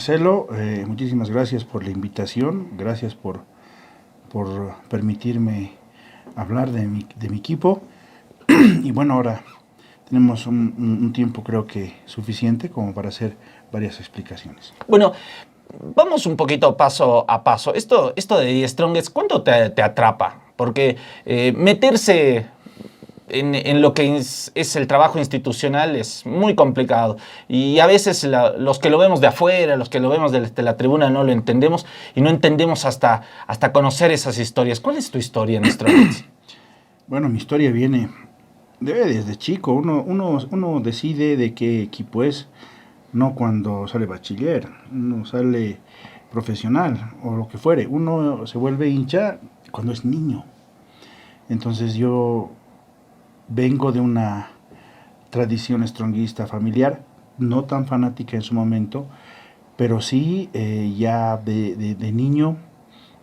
Marcelo, muchísimas gracias por la invitación, gracias por permitirme hablar de mi equipo. Y bueno, ahora tenemos un tiempo creo que suficiente como para hacer varias explicaciones. Bueno, vamos un poquito paso a paso. Esto de The Strongest, ¿cuánto te atrapa? Porque meterse en lo que es el trabajo institucional es muy complicado. Y a veces los que lo vemos de afuera, los que lo vemos de la tribuna no lo entendemos. Y no entendemos hasta conocer esas historias. ¿Cuál es tu historia en Strongest? Bueno, mi historia viene desde chico. Uno decide de qué equipo es, no cuando sale bachiller, uno sale profesional o lo que fuere. Uno se vuelve hincha cuando es niño. Entonces yo vengo de una tradición stronguista familiar, no tan fanática en su momento, pero sí ya de niño,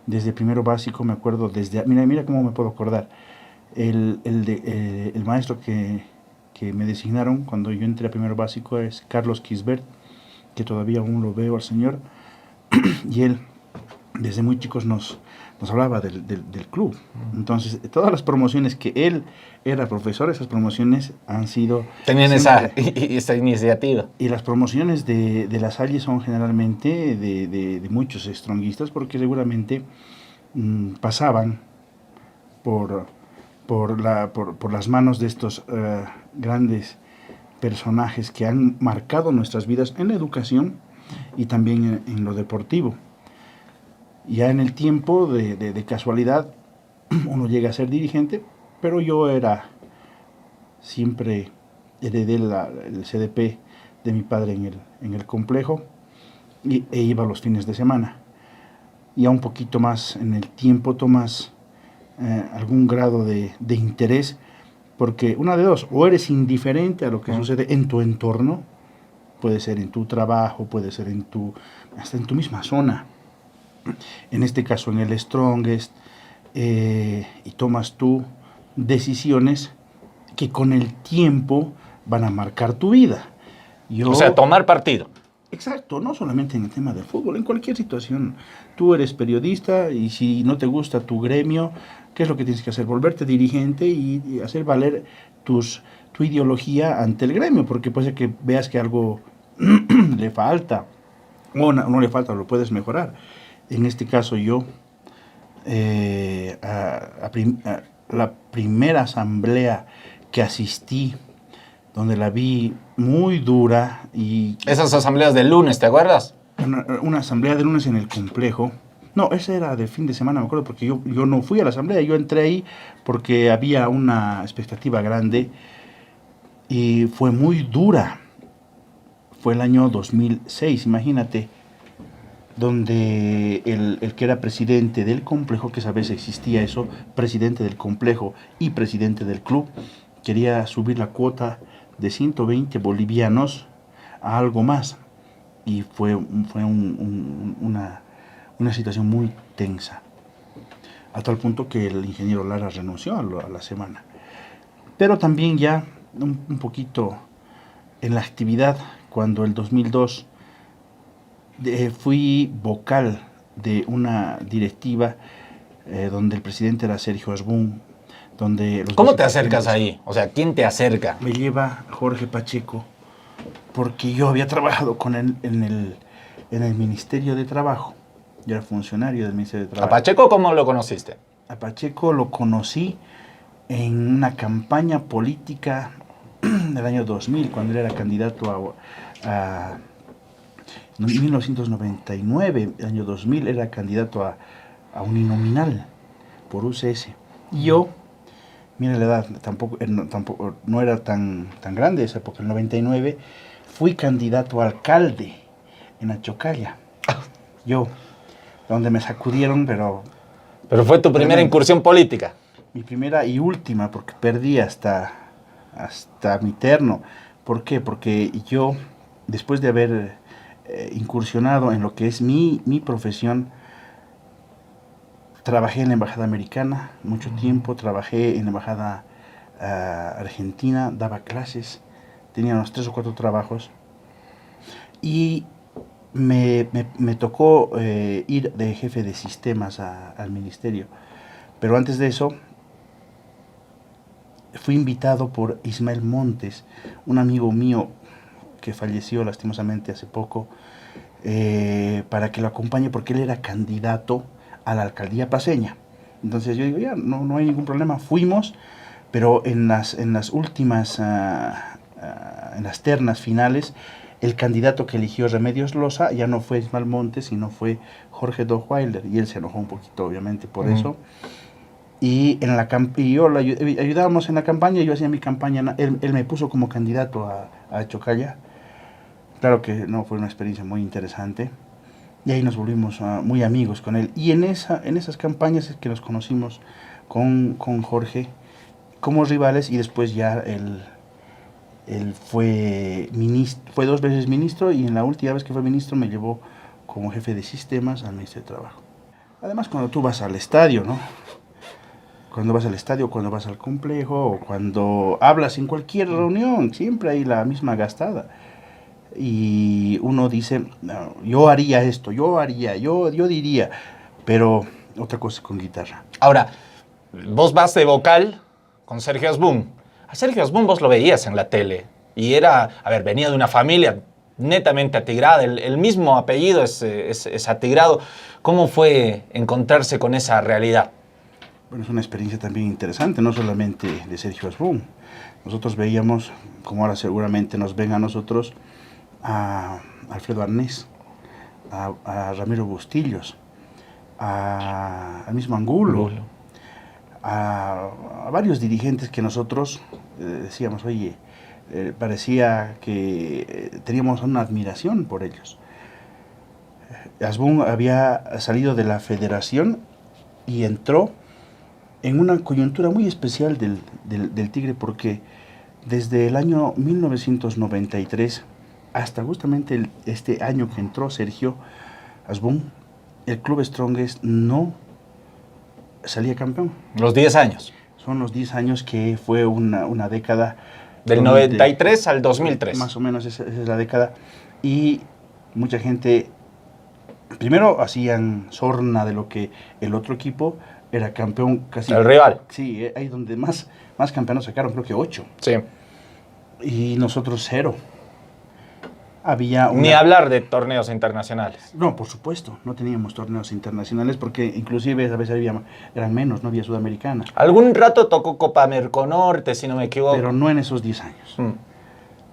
desde primero básico, me acuerdo, mira cómo me puedo acordar, el maestro que me designaron cuando yo entré a primero básico es Carlos Quisbert, que todavía aún lo veo al señor, y él desde muy chicos nos hablaba del club. Entonces, todas las promociones que él era profesor, esas promociones han sido... Tenían esa iniciativa. Y las promociones de La Salle son generalmente de muchos stronguistas, porque seguramente pasaban por las manos de estos grandes personajes que han marcado nuestras vidas en la educación y también en lo deportivo. Ya en el tiempo de casualidad uno llega a ser dirigente, pero yo siempre heredé el CDP de mi padre en el complejo e iba los fines de semana. Ya un poquito más en el tiempo tomas algún grado de interés, porque una de dos, o eres indiferente a lo que sucede en tu entorno, puede ser en tu trabajo, puede ser hasta en tu misma zona, en este caso en el Strongest, y tomas tú decisiones que con el tiempo van a marcar tu vida. O sea, tomar partido. Exacto, no solamente en el tema del fútbol, en cualquier situación. Tú eres periodista y si no te gusta tu gremio, ¿qué es lo que tienes que hacer? Volverte dirigente y hacer valer tu ideología ante el gremio, porque puede ser que veas que algo le falta, o no le falta, lo puedes mejorar. En este caso yo, la primera asamblea que asistí, donde la vi muy dura y... Esas asambleas del lunes, ¿te acuerdas? Una asamblea de lunes en el complejo. No, esa era de fin de semana, me acuerdo, porque yo no fui a la asamblea, yo entré ahí porque había una expectativa grande y fue muy dura. Fue el año 2006, imagínate, donde el que era presidente del complejo, que esa vez existía eso, presidente del complejo y presidente del club, quería subir la cuota de 120 bolivianos a algo más. Y fue una situación muy tensa, a tal punto que el ingeniero Lara renunció a la semana. Pero también ya un poquito en la actividad, cuando el 2002 fui vocal de una directiva donde el presidente era Sergio Asbun. ¿Cómo te acercas ahí? O sea, ¿quién te acerca? Me lleva Jorge Pacheco, porque yo había trabajado con él en el Ministerio de Trabajo. Yo era funcionario del Ministerio de Trabajo. ¿A Pacheco cómo lo conociste? A Pacheco lo conocí en una campaña política del año 2000, cuando él era candidato en 1999, el año 2000, era candidato a uninominal por UCS. Y yo, mira la edad, tampoco no era tan grande esa época, en el 99, fui candidato a alcalde en Achocalla. Yo, donde me sacudieron, pero... Pero fue tu primera incursión política. Mi primera y última, porque perdí hasta mi terno. ¿Por qué? Porque yo, después de haber incursionado en lo que es mi profesión, trabajé en la Embajada Americana mucho tiempo, trabajé en la Embajada Argentina, daba clases, tenía unos 3 o 4 trabajos. Y me tocó ir de jefe de sistemas al ministerio, pero antes de eso fui invitado por Ismael Montes, un amigo mío que falleció lastimosamente hace poco, para que lo acompañe porque él era candidato a la alcaldía paceña. Entonces yo digo, ya, no hay ningún problema, fuimos, pero en las últimas, en las ternas finales, el candidato que eligió Remedios Loza ya no fue Ismael Montes, sino fue Jorge Dochweiler, y él se enojó un poquito, obviamente, por eso. Y yo lo ayudábamos en la campaña, yo hacía mi campaña, él me puso como candidato a Chocalla. Claro que no, fue una experiencia muy interesante. Y ahí nos volvimos muy amigos con él. Y en esas campañas es que nos conocimos con Jorge como rivales, y después ya él fue ministro, fue 2 veces ministro, y en la última vez que fue ministro me llevó como jefe de sistemas al Ministerio de Trabajo. Además, cuando tú vas al estadio, ¿no? Cuando vas al estadio, cuando vas al complejo, o cuando hablas en cualquier reunión, siempre hay la misma gastada. Y uno dice, no, yo haría esto, yo diría, pero otra cosa con guitarra. Ahora, vos vas de vocal con Sergio Asbun. A Sergio Asbun vos lo veías en la tele y venía de una familia netamente atigrada, el mismo apellido es atigrado. ¿Cómo fue encontrarse con esa realidad? Bueno, es una experiencia también interesante, no solamente de Sergio Asbun. Nosotros veíamos, como ahora seguramente nos ven a nosotros, a Alfredo Arnés, a Ramiro Bustillos, al mismo Angulo, a varios dirigentes que nosotros decíamos, oye, parecía que teníamos una admiración por ellos. Asbun había salido de la federación y entró en una coyuntura muy especial del Tigre, porque desde el año 1993 hasta justamente este año que entró Sergio Asbun, el Club Strongest no salía campeón. Los 10 años. Son los 10 años que fue una década. Del 93 al 2003. Más o menos esa es la década. Y mucha gente, primero hacían sorna de lo que el otro equipo era campeón casi. El rival. Sí, ahí donde más campeones sacaron, creo que 8. Sí. Y nosotros 0. Ni hablar de torneos internacionales. No, por supuesto, no teníamos torneos internacionales porque inclusive a veces eran menos, no había Sudamericana. Algún rato tocó Copa Merconorte, si no me equivoco. Pero no en esos 10 años.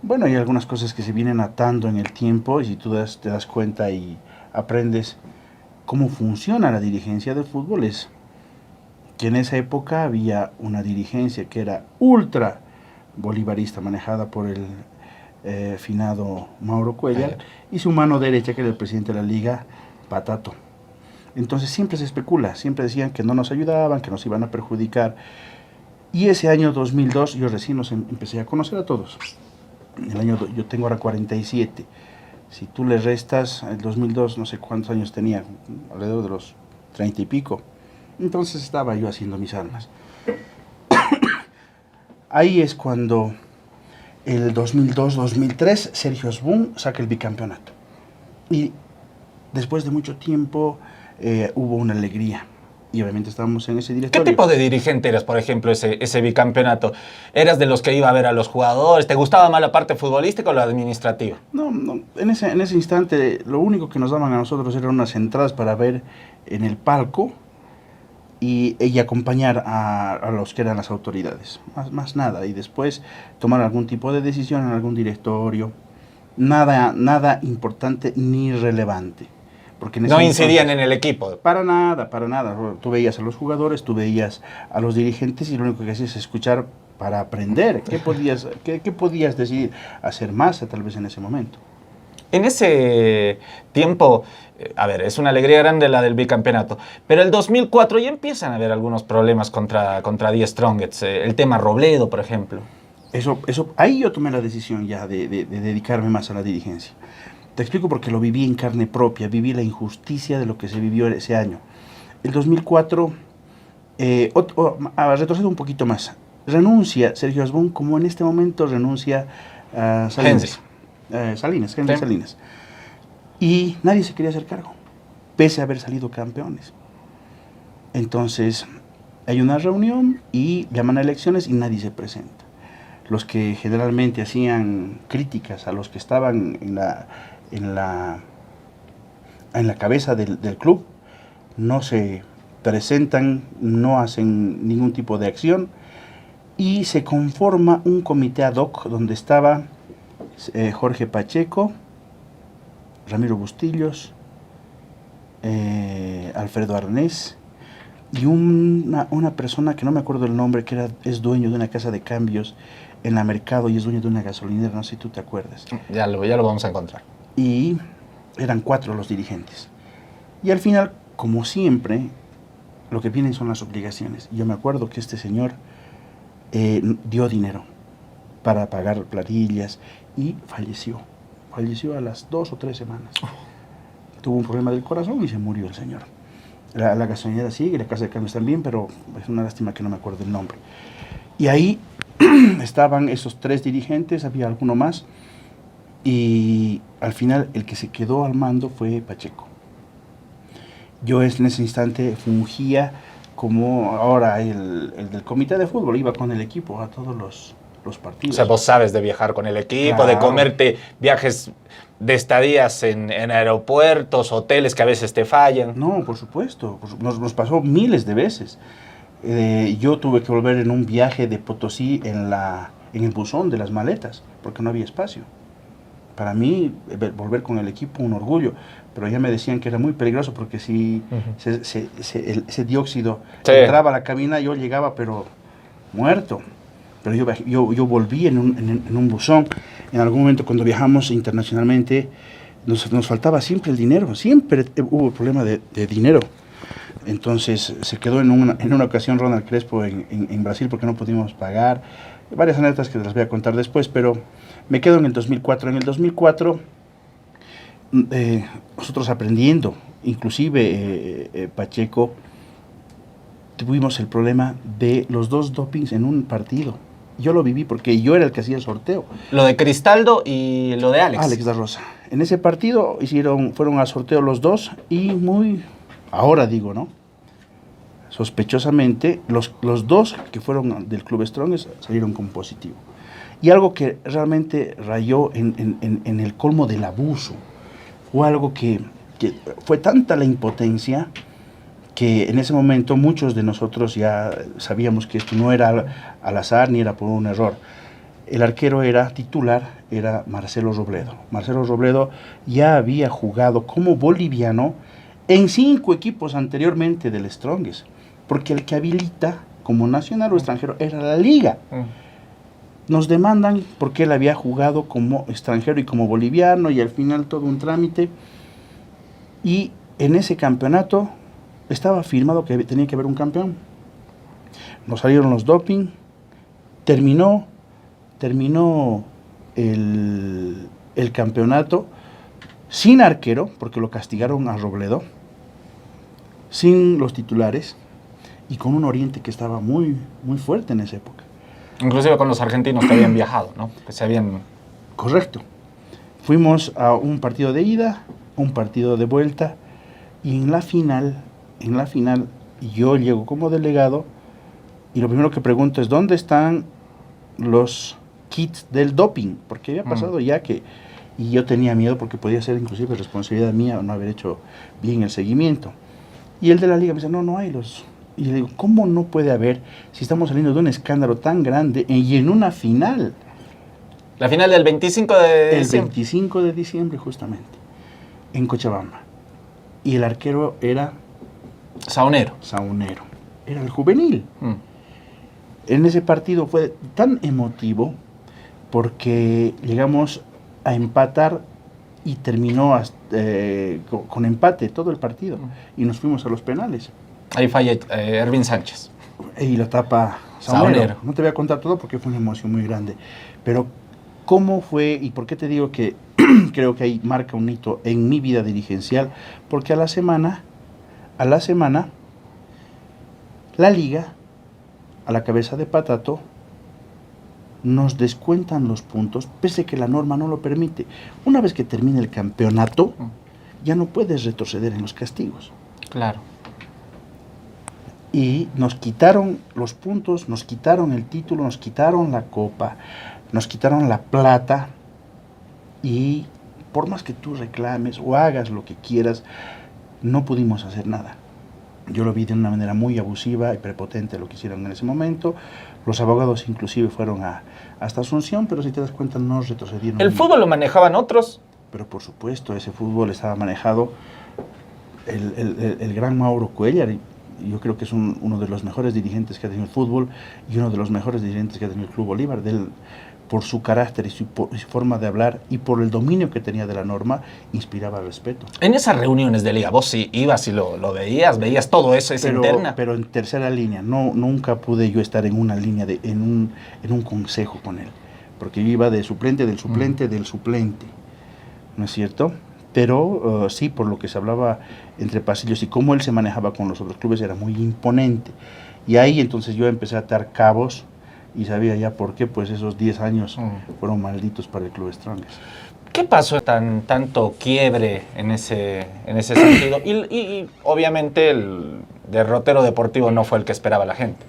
Bueno, hay algunas cosas que se vienen atando en el tiempo, y si tú te das cuenta y aprendes cómo funciona la dirigencia del fútbol, es que en esa época había una dirigencia que era ultra bolivarista, manejada por el finado Mauro Cuellar, y su mano derecha, que era el presidente de la liga, Patato. Entonces siempre se especula, siempre decían que no nos ayudaban, que nos iban a perjudicar. Y ese año 2002 yo recién los empecé a conocer a todos. Yo tengo ahora 47. Si tú le restas el 2002, no sé cuántos años tenía, alrededor de los 30 y pico. Entonces estaba yo haciendo mis armas. Ahí es cuando el 2002-2003 Sergio Asbun saca el bicampeonato. Y después de mucho tiempo hubo una alegría. Y obviamente estábamos en ese directorio. ¿Qué tipo de dirigente eras, por ejemplo, ese bicampeonato? ¿Eras de los que iba a ver a los jugadores? ¿Te gustaba más la parte futbolística o la administrativa? No, en ese instante lo único que nos daban a nosotros eran unas entradas para ver en el palco y acompañar a los que eran las autoridades. Más nada. Y después tomar algún tipo de decisión en algún directorio. Nada importante ni relevante. Porque no incidían en el equipo. Para nada. Tú veías a los jugadores, tú veías a los dirigentes, y lo único que hacías es escuchar para aprender. ¿Qué podías decidir hacer más tal vez en ese momento? En ese tiempo, es una alegría grande la del bicampeonato, pero el 2004 ya empiezan a haber algunos problemas contra The Strongest. El tema Robledo, por ejemplo. Ahí yo tomé la decisión ya de dedicarme más a la dirigencia. Te explico porque lo viví en carne propia, viví la injusticia de lo que se vivió ese año. El 2004, retrocedo un poquito más, renuncia Sergio Asbun, como en este momento renuncia Salinas. Henry Salinas. y nadie se quería hacer cargo, pese a haber salido campeones. Entonces, hay una reunión y llaman a elecciones y nadie se presenta. Los que generalmente hacían críticas a los que estaban en la cabeza del club, no se presentan, no hacen ningún tipo de acción, y se conforma un comité ad hoc donde estaba Jorge Pacheco, Ramiro Bustillos, Alfredo Arnés, y una persona que no me acuerdo el nombre, que es dueño de una casa de cambios en la Mercado y es dueño de una gasolinera, no sé si tú te acuerdas. Ya lo vamos a encontrar. Y eran 4 los dirigentes. Y al final, como siempre, lo que vienen son las obligaciones. Yo me acuerdo que este señor dio dinero para pagar planillas y falleció. Falleció a las 2 o 3 semanas. Tuvo un problema del corazón y se murió el señor. La gasolinera sigue, la casa de cambios también, pero es una lástima que no me acuerdo el nombre. Y ahí estaban esos 3 dirigentes, había alguno más, y al final el que se quedó al mando fue Pacheco. Yo en ese instante fungía como ahora el del comité de fútbol, iba con el equipo a todos los partidos. O sea, vos sabes de viajar con el equipo, claro, de comerte viajes de estadías en aeropuertos, hoteles que a veces te fallan. No, por supuesto, nos pasó miles de veces. Yo tuve que volver en un viaje de Potosí en el buzón de las maletas, porque no había espacio. Para mí, volver con el equipo, un orgullo, pero ya me decían que era muy peligroso, porque si ese dióxido entraba a la cabina, yo llegaba, pero muerto. Pero yo volví en un buzón. En algún momento, cuando viajamos internacionalmente, nos faltaba siempre el dinero, siempre hubo problema de dinero. Entonces se quedó en una ocasión Ronald Crespo en Brasil porque no pudimos pagar. Varias anécdotas que les voy a contar después, pero me quedo en el 2004. En el 2004, nosotros aprendiendo, inclusive Pacheco, tuvimos el problema de los 2 dopings en un partido. Yo lo viví porque yo era el que hacía el sorteo. Lo de Cristaldo y lo de Alex. Alex da Rosa. En ese partido fueron al sorteo los 2 y ahora digo, ¿no? Sospechosamente, los 2 que fueron del Club Strongest salieron con positivo. Y algo que realmente rayó en el colmo del abuso, fue algo que fue tanta la impotencia que en ese momento muchos de nosotros ya sabíamos que esto no era al azar ni era por un error. El arquero titular era Marcelo Robledo. Marcelo Robledo ya había jugado como boliviano en 5 equipos anteriormente del Strongest, porque el que habilita como nacional o extranjero era la liga. Nos demandan porque él había jugado como extranjero y como boliviano, y al final todo un trámite. Y en ese campeonato estaba firmado que tenía que haber un campeón. Nos salieron los doping, terminó el campeonato sin arquero, porque lo castigaron a Robledo, sin los titulares, y con un Oriente que estaba muy, muy fuerte en esa época. Inclusive con los argentinos que habían viajado, ¿no? Que se habían... Correcto. Fuimos a un partido de ida, un partido de vuelta, y en la final yo llego como delegado, y lo primero que pregunto es, ¿dónde están los kits del doping? Porque había pasado ya que... Y yo tenía miedo porque podía ser inclusive responsabilidad mía no haber hecho bien el seguimiento. Y el de la liga me dice, no hay los... Y le digo, ¿cómo no puede haber si estamos saliendo de un escándalo tan grande y en una final? La final del 25 de diciembre. El 25 de diciembre, justamente, en Cochabamba. Y el arquero era... Saunero. Era el juvenil. En ese partido fue tan emotivo porque llegamos a empatar y terminó con empate todo el partido. Y nos fuimos a los penales. Ahí falla Ervin Sánchez. Y lo tapa Saunero. No te voy a contar todo porque fue una emoción muy grande. Pero cómo fue y por qué te digo que creo que ahí marca un hito en mi vida dirigencial, porque a la semana la liga, a la cabeza de Patato, nos descuentan los puntos, pese que la norma no lo permite. Una vez que termine el campeonato, ya no puedes retroceder en los castigos. Claro. Y nos quitaron los puntos, nos quitaron el título, nos quitaron la copa, nos quitaron la plata, y por más que tú reclames o hagas lo que quieras, no pudimos hacer nada. Yo lo vi de una manera muy abusiva y prepotente lo que hicieron en ese momento. Los abogados inclusive fueron hasta Asunción, pero si te das cuenta no retrocedieron. ¿El fútbol lo manejaban otros? Pero por supuesto, ese fútbol estaba manejado el gran Mauro Cuéllar. Yo creo que es uno de los mejores dirigentes que ha tenido el fútbol y uno de los mejores dirigentes que ha tenido el Club Bolívar. Por su carácter y su forma de hablar y por el dominio que tenía de la norma, inspiraba respeto. En esas reuniones de liga, vos sí ibas y lo veías todo eso, esa interna. Pero en tercera línea, nunca pude yo estar en una línea, en un consejo con él, porque yo iba de suplente, del suplente, del suplente, ¿no es cierto? Pero sí, por lo que se hablaba entre pasillos y cómo él se manejaba con los otros clubes, era muy imponente. Y ahí entonces yo empecé a atar cabos y sabía ya por qué, pues esos 10 años fueron malditos para el Club Strongest. ¿Qué pasó tanto quiebre en ese sentido? Y obviamente el derrotero deportivo no fue el que esperaba la gente.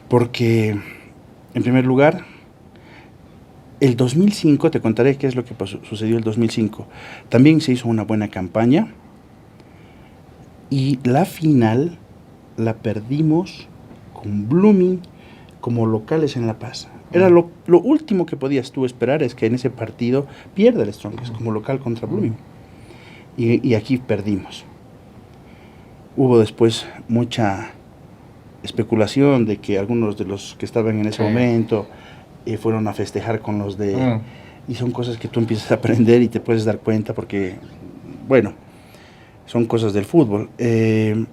Porque, en primer lugar, el 2005, te contaré qué es lo que sucedió el 2005. También se hizo una buena campaña y la final la perdimos con Blooming como locales en La Paz. Era lo último que podías tú esperar, es que en ese partido pierda el Strongest como local contra Blooming. Y aquí perdimos. Hubo después mucha especulación de que algunos de los que estaban en ese momento fueron a festejar con los de... Y son cosas que tú empiezas a aprender y te puedes dar cuenta porque, bueno, son cosas del fútbol. El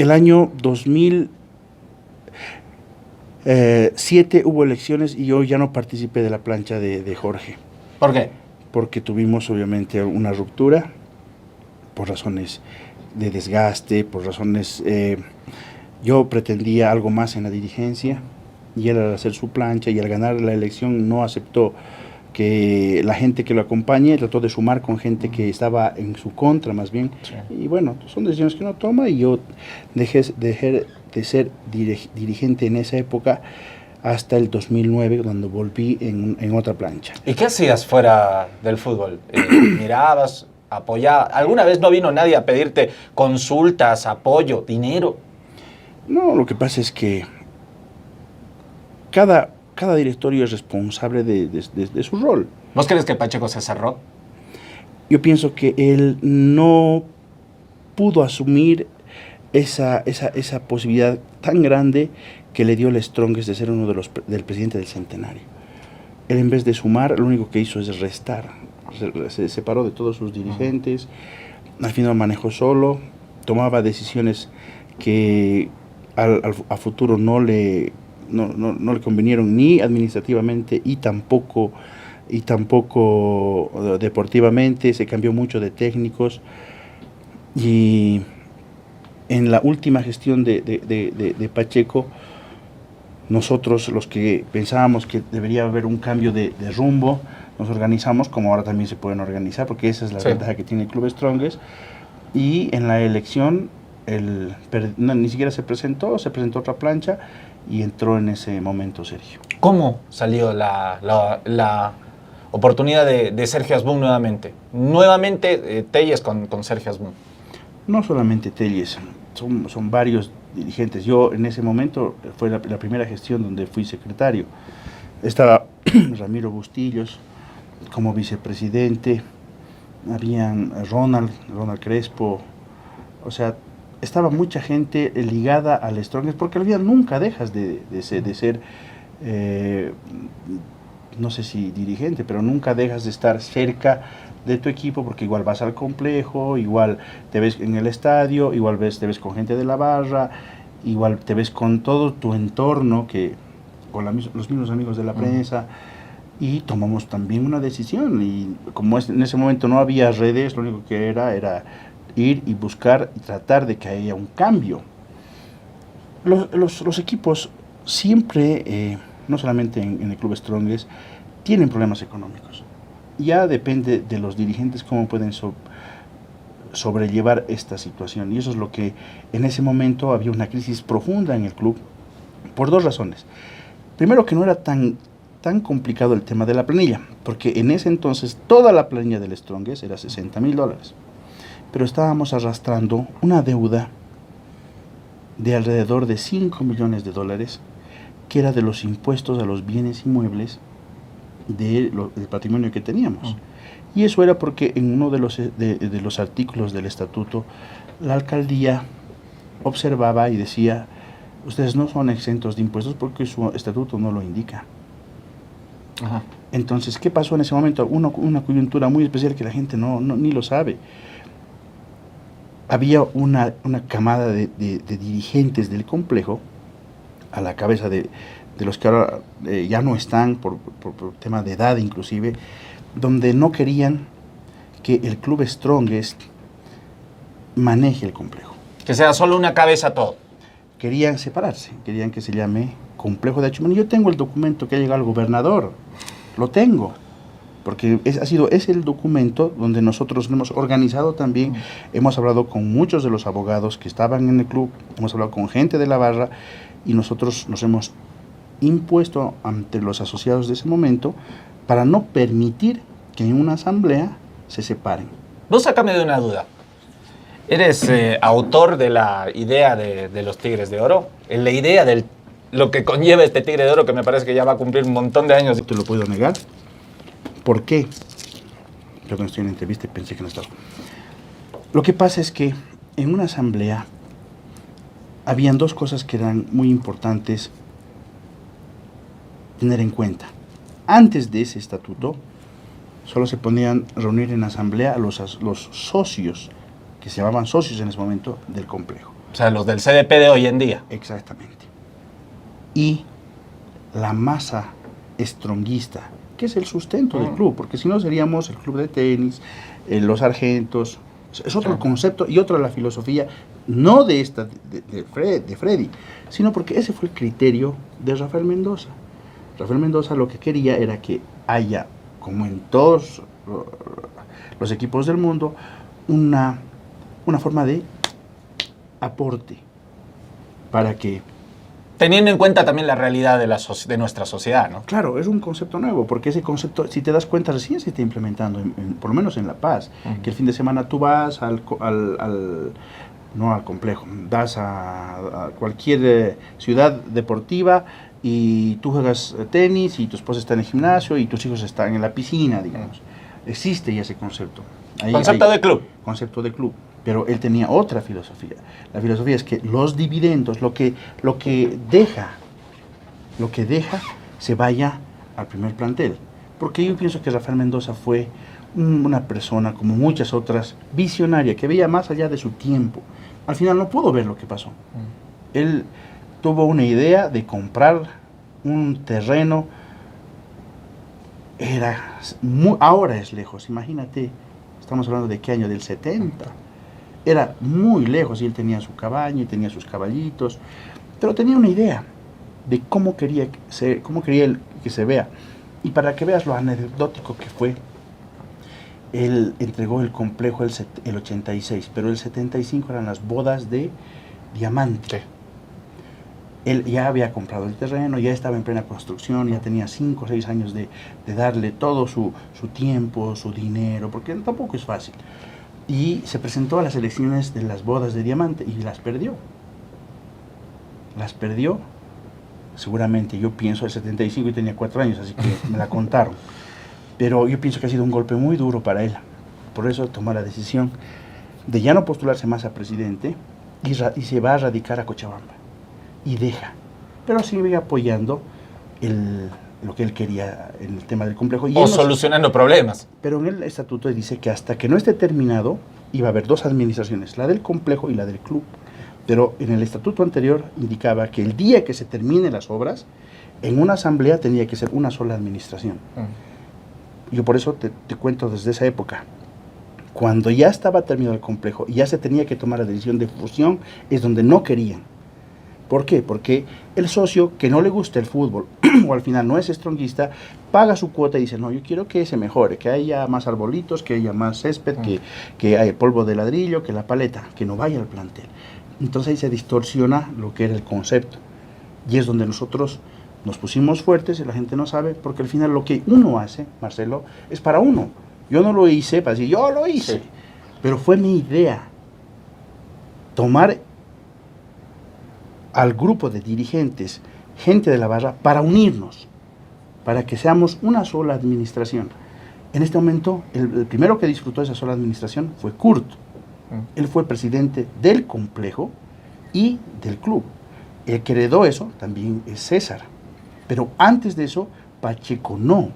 año 2007 hubo elecciones y yo ya no participé de la plancha de Jorge. ¿Por qué? Porque tuvimos obviamente una ruptura por razones de desgaste, por razones... yo pretendía algo más en la dirigencia y él al hacer su plancha y al ganar la elección no aceptó que la gente que lo acompañe, trató de sumar con gente que estaba en su contra más bien. Sí. Y bueno, son decisiones que uno toma y yo dejé de ser dirigente en esa época hasta el 2009 cuando volví en otra plancha. ¿Y qué hacías fuera del fútbol? ¿Mirabas, apoyabas? ¿Alguna vez no vino nadie a pedirte consultas, apoyo, dinero? No, lo que pasa es que cada directorio es responsable de su rol. ¿Vos crees que Pacheco se cerró? Yo pienso que él no pudo asumir esa posibilidad tan grande que le dio el Strongest de ser uno del presidente del centenario. Él en vez de sumar, lo único que hizo es restar. Se separó de todos sus dirigentes, al final manejó solo, tomaba decisiones que a futuro no le convinieron ni administrativamente y tampoco deportivamente. Se cambió mucho de técnicos y en la última gestión de Pacheco, nosotros los que pensábamos que debería haber un cambio de rumbo, nos organizamos como ahora también se pueden organizar, porque esa es la ventaja que tiene el Club Strongest. Y en la elección ni siquiera se presentó otra plancha y entró en ese momento Sergio. ¿Cómo salió la oportunidad de Sergio Asbun nuevamente? Nuevamente Telles con Sergio Asbun. No solamente Telles, son varios dirigentes. Yo en ese momento fue la primera gestión donde fui secretario. Estaba Ramiro Bustillos como vicepresidente, habían Ronald Crespo, o sea, estaba mucha gente ligada al Strongest, porque al final nunca dejas de ser, no sé si dirigente, pero nunca dejas de estar cerca de tu equipo, porque igual vas al complejo, igual te ves en el estadio, igual te ves con gente de la barra, igual te ves con todo tu entorno, con los mismos amigos de la prensa, y tomamos también una decisión, y como en ese momento no había redes, lo único que era ir y buscar y tratar de que haya un cambio. Los equipos siempre, no solamente en el Club Strongest, tienen problemas económicos. Ya depende de los dirigentes cómo pueden sobrellevar esta situación. Y eso es lo que en ese momento había una crisis profunda en el club, por dos razones. Primero, que no era tan complicado el tema de la planilla, porque en ese entonces toda la planilla del Strongest era $60,000, pero estábamos arrastrando una deuda de alrededor de $5 millones, que era de los impuestos a los bienes inmuebles del patrimonio que teníamos. Y eso era porque en uno de los artículos del estatuto, la alcaldía observaba y decía: ustedes no son exentos de impuestos porque su estatuto no lo indica. Ajá. Entonces, ¿qué pasó en ese momento? Una coyuntura muy especial que la gente ni lo sabe. Había una camada de dirigentes del complejo, a la cabeza de los que ahora ya no están por tema de edad inclusive, donde no querían que el club Strongest maneje el complejo. Que sea solo una cabeza todo. Querían separarse, querían que se llame Complejo de Achumani. Yo tengo el documento que ha llegado al gobernador, lo tengo, porque es el documento donde nosotros hemos organizado también, hemos hablado con muchos de los abogados que estaban en el club, hemos hablado con gente de la barra, y nosotros nos hemos impuesto ante los asociados de ese momento para no permitir que en una asamblea se separen. Vos sácame de una duda. ¿Eres autor de la idea de los Tigres de Oro? En la idea de lo que conlleva este Tigre de Oro, que me parece que ya va a cumplir un montón de años. Te lo puedo negar. ¿Por qué? Yo cuando estoy en la entrevista y pensé que no estaba. Lo que pasa es que en una asamblea habían dos cosas que eran muy importantes tener en cuenta. Antes de ese estatuto, solo se podían reunir en asamblea a los socios, que se llamaban socios en ese momento, del complejo. O sea, los del CDP de hoy en día. Exactamente. Y la masa stronguista, que es el sustento del club, porque si no seríamos el club de tenis, los sargentos. Es otro concepto y otra la filosofía, no de esta, de Freddy, sino porque ese fue el criterio de Rafael Mendoza. Rafael Mendoza lo que quería era que haya, como en todos los equipos del mundo, una forma de aporte para que... Teniendo en cuenta también la realidad de nuestra sociedad, ¿no? Claro, es un concepto nuevo, porque ese concepto, si te das cuenta, recién se está implementando, por lo menos en La Paz, que el fin de semana tú vas no al complejo, vas a cualquier ciudad deportiva y tú juegas tenis y tu esposa está en el gimnasio y tus hijos están en la piscina, digamos. Existe ya ese concepto. Concepto de club. Concepto de club. Pero él tenía otra filosofía. La filosofía es que los dividendos, lo que deja, se vaya al primer plantel. Porque yo pienso que Rafael Mendoza fue una persona, como muchas otras, visionaria, que veía más allá de su tiempo. Al final no pudo ver lo que pasó. Él tuvo una idea de comprar un terreno. Ahora es lejos, imagínate, estamos hablando de qué año, del 70. Era muy lejos y él tenía su cabaña y tenía sus caballitos, pero tenía una idea de cómo quería él que se vea. Y para que veas lo anecdótico que fue, él entregó el complejo el 86, pero el 75 eran las bodas de Diamante. Sí. Él ya había comprado el terreno, ya estaba en plena construcción, ya tenía 5 o 6 años de darle todo su tiempo, su dinero, porque tampoco es fácil. Y se presentó a las elecciones de las bodas de Diamante y las perdió. Seguramente, yo pienso, el 75 y tenía 4 años, así que me la contaron. Pero yo pienso que ha sido un golpe muy duro para él. Por eso tomó la decisión de ya no postularse más a presidente y se va a radicar a Cochabamba. Y deja. Pero sigue apoyando lo que él quería en el tema del complejo. O solucionando problemas. Pero en el estatuto dice que hasta que no esté terminado, iba a haber 2 administraciones, la del complejo y la del club. Pero en el estatuto anterior indicaba que el día que se terminen las obras, en una asamblea tenía que ser una sola administración. Yo por eso te cuento desde esa época. Cuando ya estaba terminado el complejo y ya se tenía que tomar la decisión de fusión, es donde no querían. ¿Por qué? Porque el socio que no le gusta el fútbol o al final no es stronguista, paga su cuota y dice, no, yo quiero que se mejore, que haya más arbolitos, que haya más césped, que haya polvo de ladrillo, que la paleta, que no vaya al plantel. Entonces ahí se distorsiona lo que era el concepto. Y es donde nosotros nos pusimos fuertes y la gente no sabe, porque al final lo que uno hace, Marcelo, es para uno. Yo no lo hice para decir, yo lo hice, sí, pero fue mi idea. Tomar al grupo de dirigentes, gente de la barra, para unirnos, para que seamos una sola administración. En este momento, el primero que disfrutó de esa sola administración fue Kurt. Él fue presidente del complejo y del club. El que heredó eso también es César. Pero antes de eso, Pacheco no.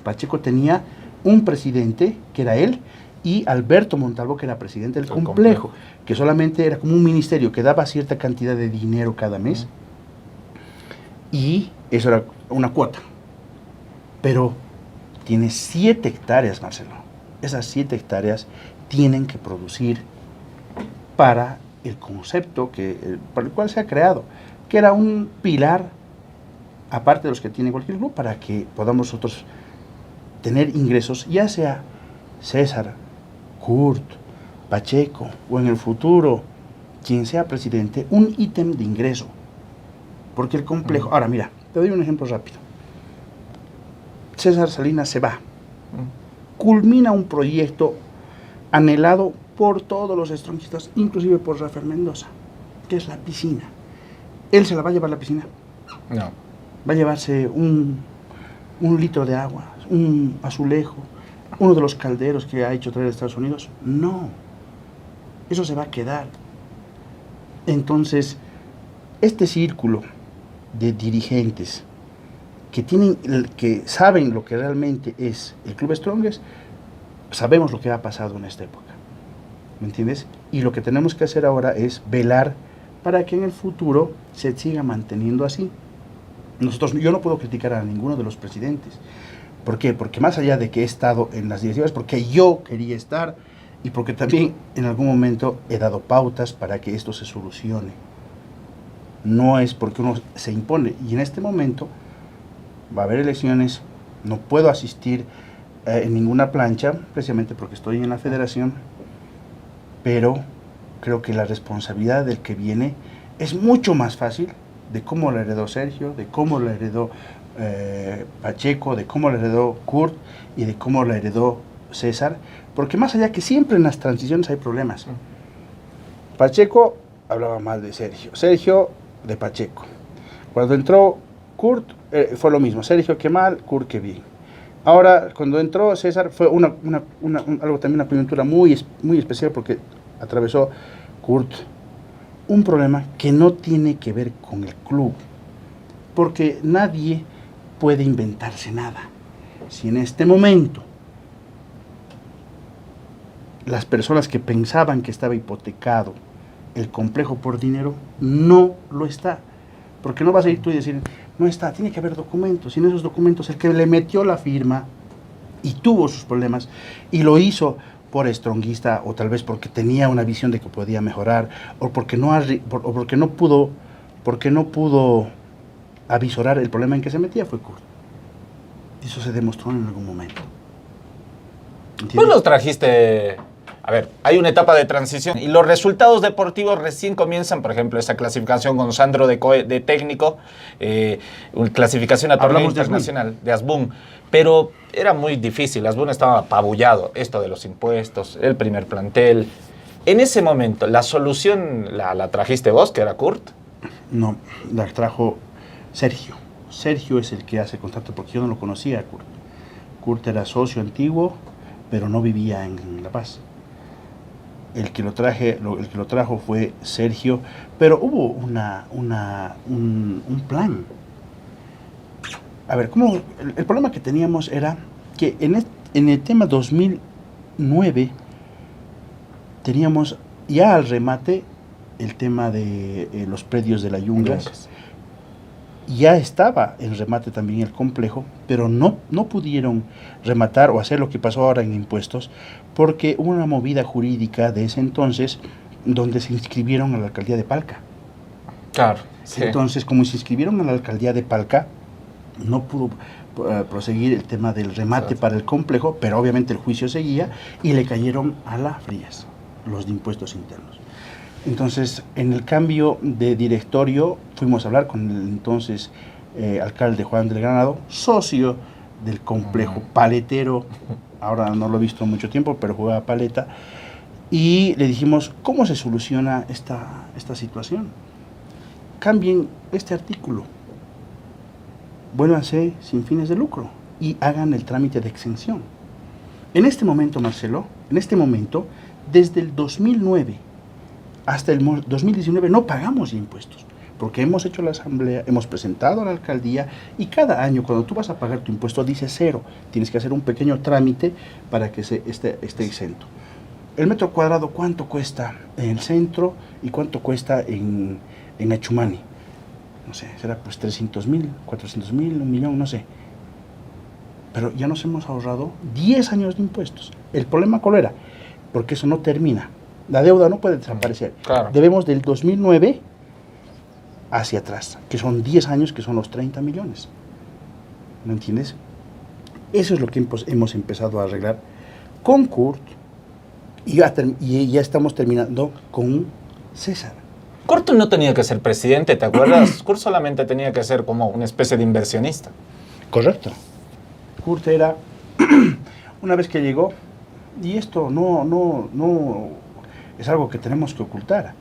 Pacheco tenía un presidente, que era él, y Alberto Montalvo, que era presidente del complejo, que solamente era como un ministerio que daba cierta cantidad de dinero cada mes, y eso era una cuota. Pero tiene 7 hectáreas, Marcelo. Esas 7 hectáreas tienen que producir para el concepto por el cual se ha creado, que era un pilar, aparte de los que tiene cualquier club, para que podamos nosotros tener ingresos, ya sea César, Kurt, Pacheco, o en el futuro, quien sea presidente, un ítem de ingreso. Porque el complejo... Ahora, mira, te doy un ejemplo rápido. César Salinas se va. Culmina un proyecto anhelado por todos los stronguistas, inclusive por Rafael Mendoza, que es la piscina. ¿Él se la va a llevar la piscina? No. Va a llevarse un litro de agua, un azulejo, uno de los calderos que ha hecho traer de Estados Unidos. No, eso se va a quedar. Entonces, este círculo de dirigentes que saben lo que realmente es el Club Strongest, sabemos lo que ha pasado en esta época, ¿me entiendes? Y lo que tenemos que hacer ahora es velar para que en el futuro se siga manteniendo así. Yo no puedo criticar a ninguno de los presidentes. ¿Por qué? Porque más allá de que he estado en las directivas, porque yo quería estar y porque también en algún momento he dado pautas para que esto se solucione. No es porque uno se impone. Y en este momento va a haber elecciones, no puedo asistir en ninguna plancha, precisamente porque estoy en la federación, pero creo que la responsabilidad del que viene es mucho más fácil, de cómo la heredó Sergio, de cómo la heredó Pacheco, de cómo la heredó Kurt y de cómo la heredó César, porque más allá que siempre en las transiciones hay problemas. Pacheco hablaba mal de Sergio, Sergio de Pacheco. Cuando entró Kurt fue lo mismo, Sergio que mal, Kurt que bien. Ahora, cuando entró César fue algo también, una coyuntura muy especial, porque atravesó Kurt un problema que no tiene que ver con el club, porque nadie puede inventarse nada. Si en este momento las personas que pensaban que estaba hipotecado el complejo por dinero, no lo está, porque no vas a ir tú y decir, no está, tiene que haber documentos, y en esos documentos el que le metió la firma y tuvo sus problemas, y lo hizo por stronguista, o tal vez porque tenía una visión de que podía mejorar, o porque no pudo avisorar el problema en que se metía, fue Kurt. Eso se demostró en algún momento. ¿Entiendes? Pues los trajiste... A ver, hay una etapa de transición y los resultados deportivos recién comienzan, por ejemplo, esa clasificación con Sandro de técnico, clasificación a torneo internacional de Asbun, pero era muy difícil, Asbun estaba apabullado, esto de los impuestos, el primer plantel. En ese momento, ¿la solución la trajiste vos, que era Kurt? No, la trajo Sergio. Sergio es el que hace contacto, porque yo no lo conocía a Kurt. Kurt era socio antiguo, pero no vivía en La Paz. El que lo trajo fue Sergio, pero hubo un plan. A ver, el problema que teníamos era que en el tema 2009 teníamos ya al remate el tema de los predios de la Yungas. Ya estaba en remate también el complejo, pero no pudieron rematar o hacer lo que pasó ahora en impuestos, porque hubo una movida jurídica de ese entonces donde se inscribieron a la alcaldía de Palca. Claro. Sí. Entonces, como se inscribieron a la alcaldía de Palca, no pudo proseguir el tema del remate para el complejo, pero obviamente el juicio seguía y le cayeron a la Frías los de impuestos internos. Entonces, en el cambio de directorio, fuimos a hablar con el entonces alcalde Juan del Granado, socio del complejo paletero, ahora no lo he visto mucho tiempo, pero jugaba paleta, y le dijimos, ¿cómo se soluciona esta situación? Cambien este artículo, vuélvanse sin fines de lucro y hagan el trámite de exención. En este momento, Marcelo, desde el 2009 hasta el 2019 no pagamos impuestos, porque hemos hecho la asamblea, hemos presentado a la alcaldía y cada año cuando tú vas a pagar tu impuesto dice 0, tienes que hacer un pequeño trámite para que esté exento. El metro cuadrado, ¿cuánto cuesta en el centro y cuánto cuesta en Achumani? No sé, será pues 300,000, 400,000, 1,000,000, no sé. Pero ya nos hemos ahorrado 10 años de impuestos. ¿El problema cuál era? Porque eso no termina. La deuda no puede desaparecer. Claro. Debemos del 2009 hacia atrás, que son 10 años, que son los 30 millones. ¿No entiendes? Eso es lo que hemos empezado a arreglar con Kurt y ya estamos terminando con César. Kurt no tenía que ser presidente, ¿te acuerdas? Kurt solamente tenía que ser como una especie de inversionista. Correcto. Kurt era, una vez que llegó, y esto no es algo que tenemos que ocultar.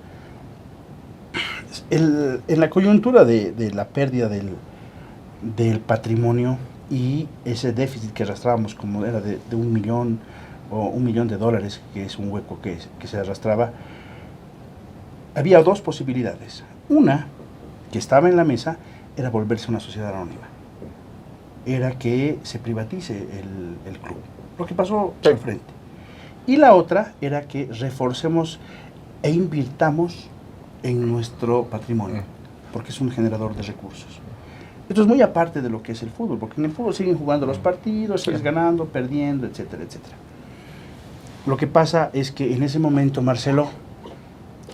En la coyuntura de la pérdida del patrimonio y ese déficit que arrastrábamos, como era de 1 millón o $1,000,000, que es un hueco que se arrastraba, había dos posibilidades. Una, que estaba en la mesa, era volverse una sociedad anónima. Era que se privatice el club, lo que pasó al frente. Y la otra era que reforcemos e invirtamos en nuestro patrimonio, porque es un generador de recursos. Esto es muy aparte de lo que es el fútbol, porque en el fútbol siguen jugando los partidos, sigues ganando, perdiendo, etcétera, etcétera. Lo que pasa es que en ese momento, Marcelo,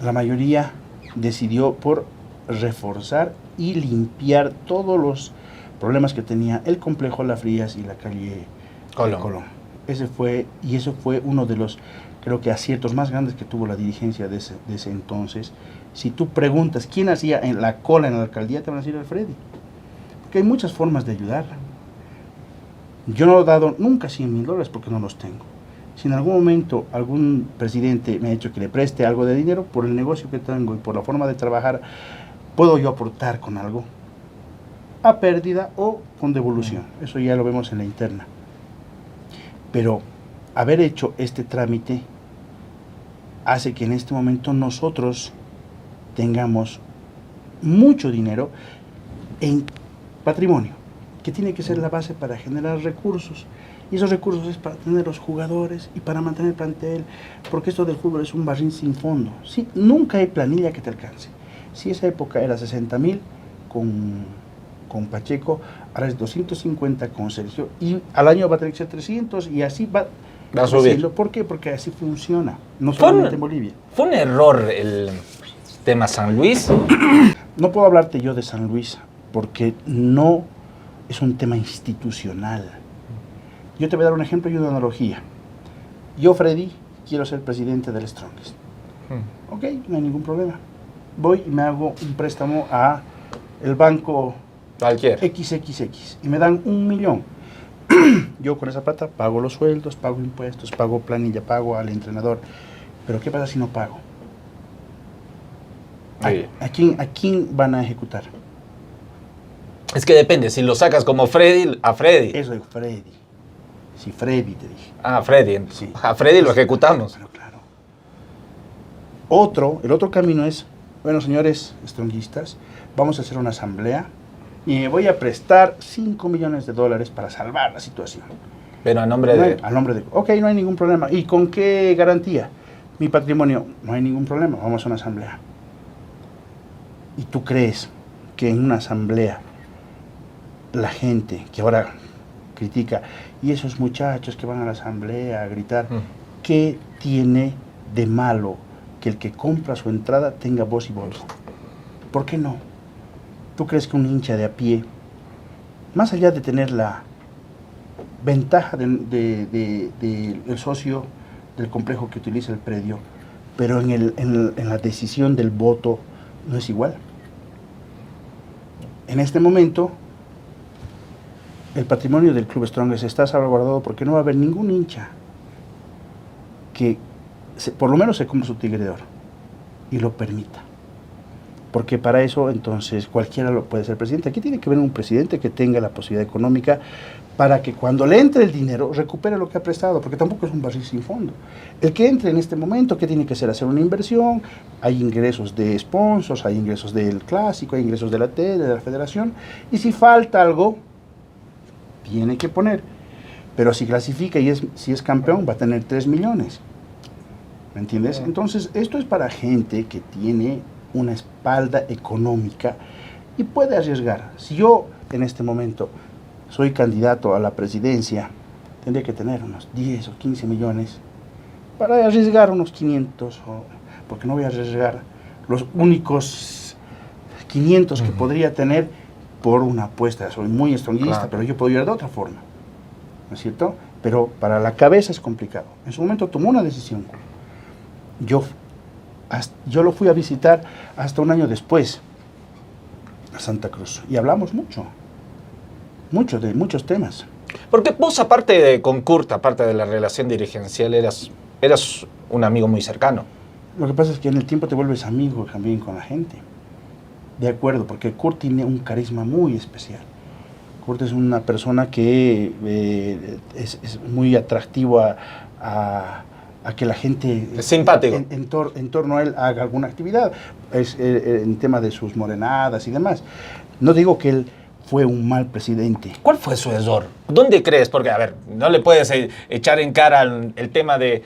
la mayoría decidió por reforzar y limpiar todos los problemas que tenía el complejo Las Frías y la calle Colón. Eso fue uno de los, creo que, aciertos más grandes que tuvo la dirigencia de ese entonces. Si tú preguntas quién hacía en la cola en la alcaldía, te van a decir Alfredi. Porque hay muchas formas de ayudar. Yo no he dado nunca $100,000 porque no los tengo. Si en algún momento algún presidente me ha hecho que le preste algo de dinero, por el negocio que tengo y por la forma de trabajar, puedo yo aportar con algo, a pérdida o con devolución. Eso ya lo vemos en la interna. Pero haber hecho este trámite hace que en este momento nosotros tengamos mucho dinero en patrimonio, que tiene que ser la base para generar recursos. Y esos recursos es para tener los jugadores y para mantener el plantel, porque esto del fútbol es un barril sin fondo. Sí, nunca hay planilla que te alcance. Si esa época era 60,000 con Pacheco, ahora es 250 con Sergio, y al año va a tener que ser 300 y así va a subir. ¿Por qué? Porque así funciona, no solamente en Bolivia. ¿Fue un error el tema San Luis? No puedo hablarte yo de San Luis, porque no es un tema institucional. Yo te voy a dar un ejemplo y una analogía. Yo, Freddy, quiero ser presidente del Strongest. Ok, no hay ningún problema. Voy y me hago un préstamo a el banco Cualquier. XXX y me dan 1,000,000. Yo con esa plata pago los sueldos, pago impuestos, pago planilla, pago al entrenador. Pero ¿qué pasa si no pago? ¿A quién van a ejecutar? Es que depende, si lo sacas como Freddy, a Freddy. Eso es Freddy. Sí, Freddy te dije. Ah, Freddy. Sí. A Freddy lo ejecutamos. Pero claro. El otro camino es, bueno, señores stronguistas, vamos a hacer una asamblea y me voy a prestar $5 millones para salvar la situación. Pero a nombre de... A nombre de... Ok, no hay ningún problema. ¿Y con qué garantía? Mi patrimonio, no hay ningún problema, vamos a una asamblea. ¿Y tú crees que en una asamblea la gente que ahora critica, y esos muchachos que van a la asamblea a gritar, ¿qué tiene de malo que el que compra su entrada tenga voz y voto? ¿Por qué no? ¿Tú crees que un hincha de a pie más allá de tener la ventaja del socio del complejo que utiliza el predio, pero en la decisión del voto no es igual. En este momento, el patrimonio del Club Strongest está salvaguardado porque no va a haber ningún hincha que por lo menos se compre su tigre de oro y lo permita. Porque para eso, entonces, cualquiera lo puede ser presidente. Aquí tiene que haber un presidente que tenga la posibilidad económica para que cuando le entre el dinero, recupere lo que ha prestado, porque tampoco es un barril sin fondo. El que entre en este momento, ¿qué tiene que hacer? Hacer una inversión, hay ingresos de sponsors, hay ingresos del clásico, hay ingresos de la tele, de la federación, y si falta algo, tiene que poner. Pero si clasifica y si es campeón, va a tener 3 millones. ¿Me entiendes? Entonces, esto es para gente que tiene una espalda económica y puede arriesgar. Si yo en este momento soy candidato a la presidencia, tendría que tener unos 10 o 15 millones para arriesgar unos 500, porque no voy a arriesgar los únicos 500 que podría tener por una apuesta. Soy muy estronguista, pero yo puedo ir de otra forma, ¿no es cierto? Pero para la cabeza es complicado. En su momento tomó una decisión. Yo lo fui a visitar hasta un año después a Santa Cruz y hablamos mucho de muchos temas. Porque vos, con Kurt, aparte de la relación dirigencial, eras un amigo muy cercano. Lo que pasa es que en el tiempo te vuelves amigo también con la gente. De acuerdo, porque Kurt tiene un carisma muy especial. Kurt es una persona que es muy atractivo a que la gente es simpático en torno a él haga alguna actividad, en tema de sus morenadas y demás. No digo que él fue un mal presidente. ¿Cuál fue su error? ¿Dónde crees? Porque, a ver, no le puedes echar en cara el tema de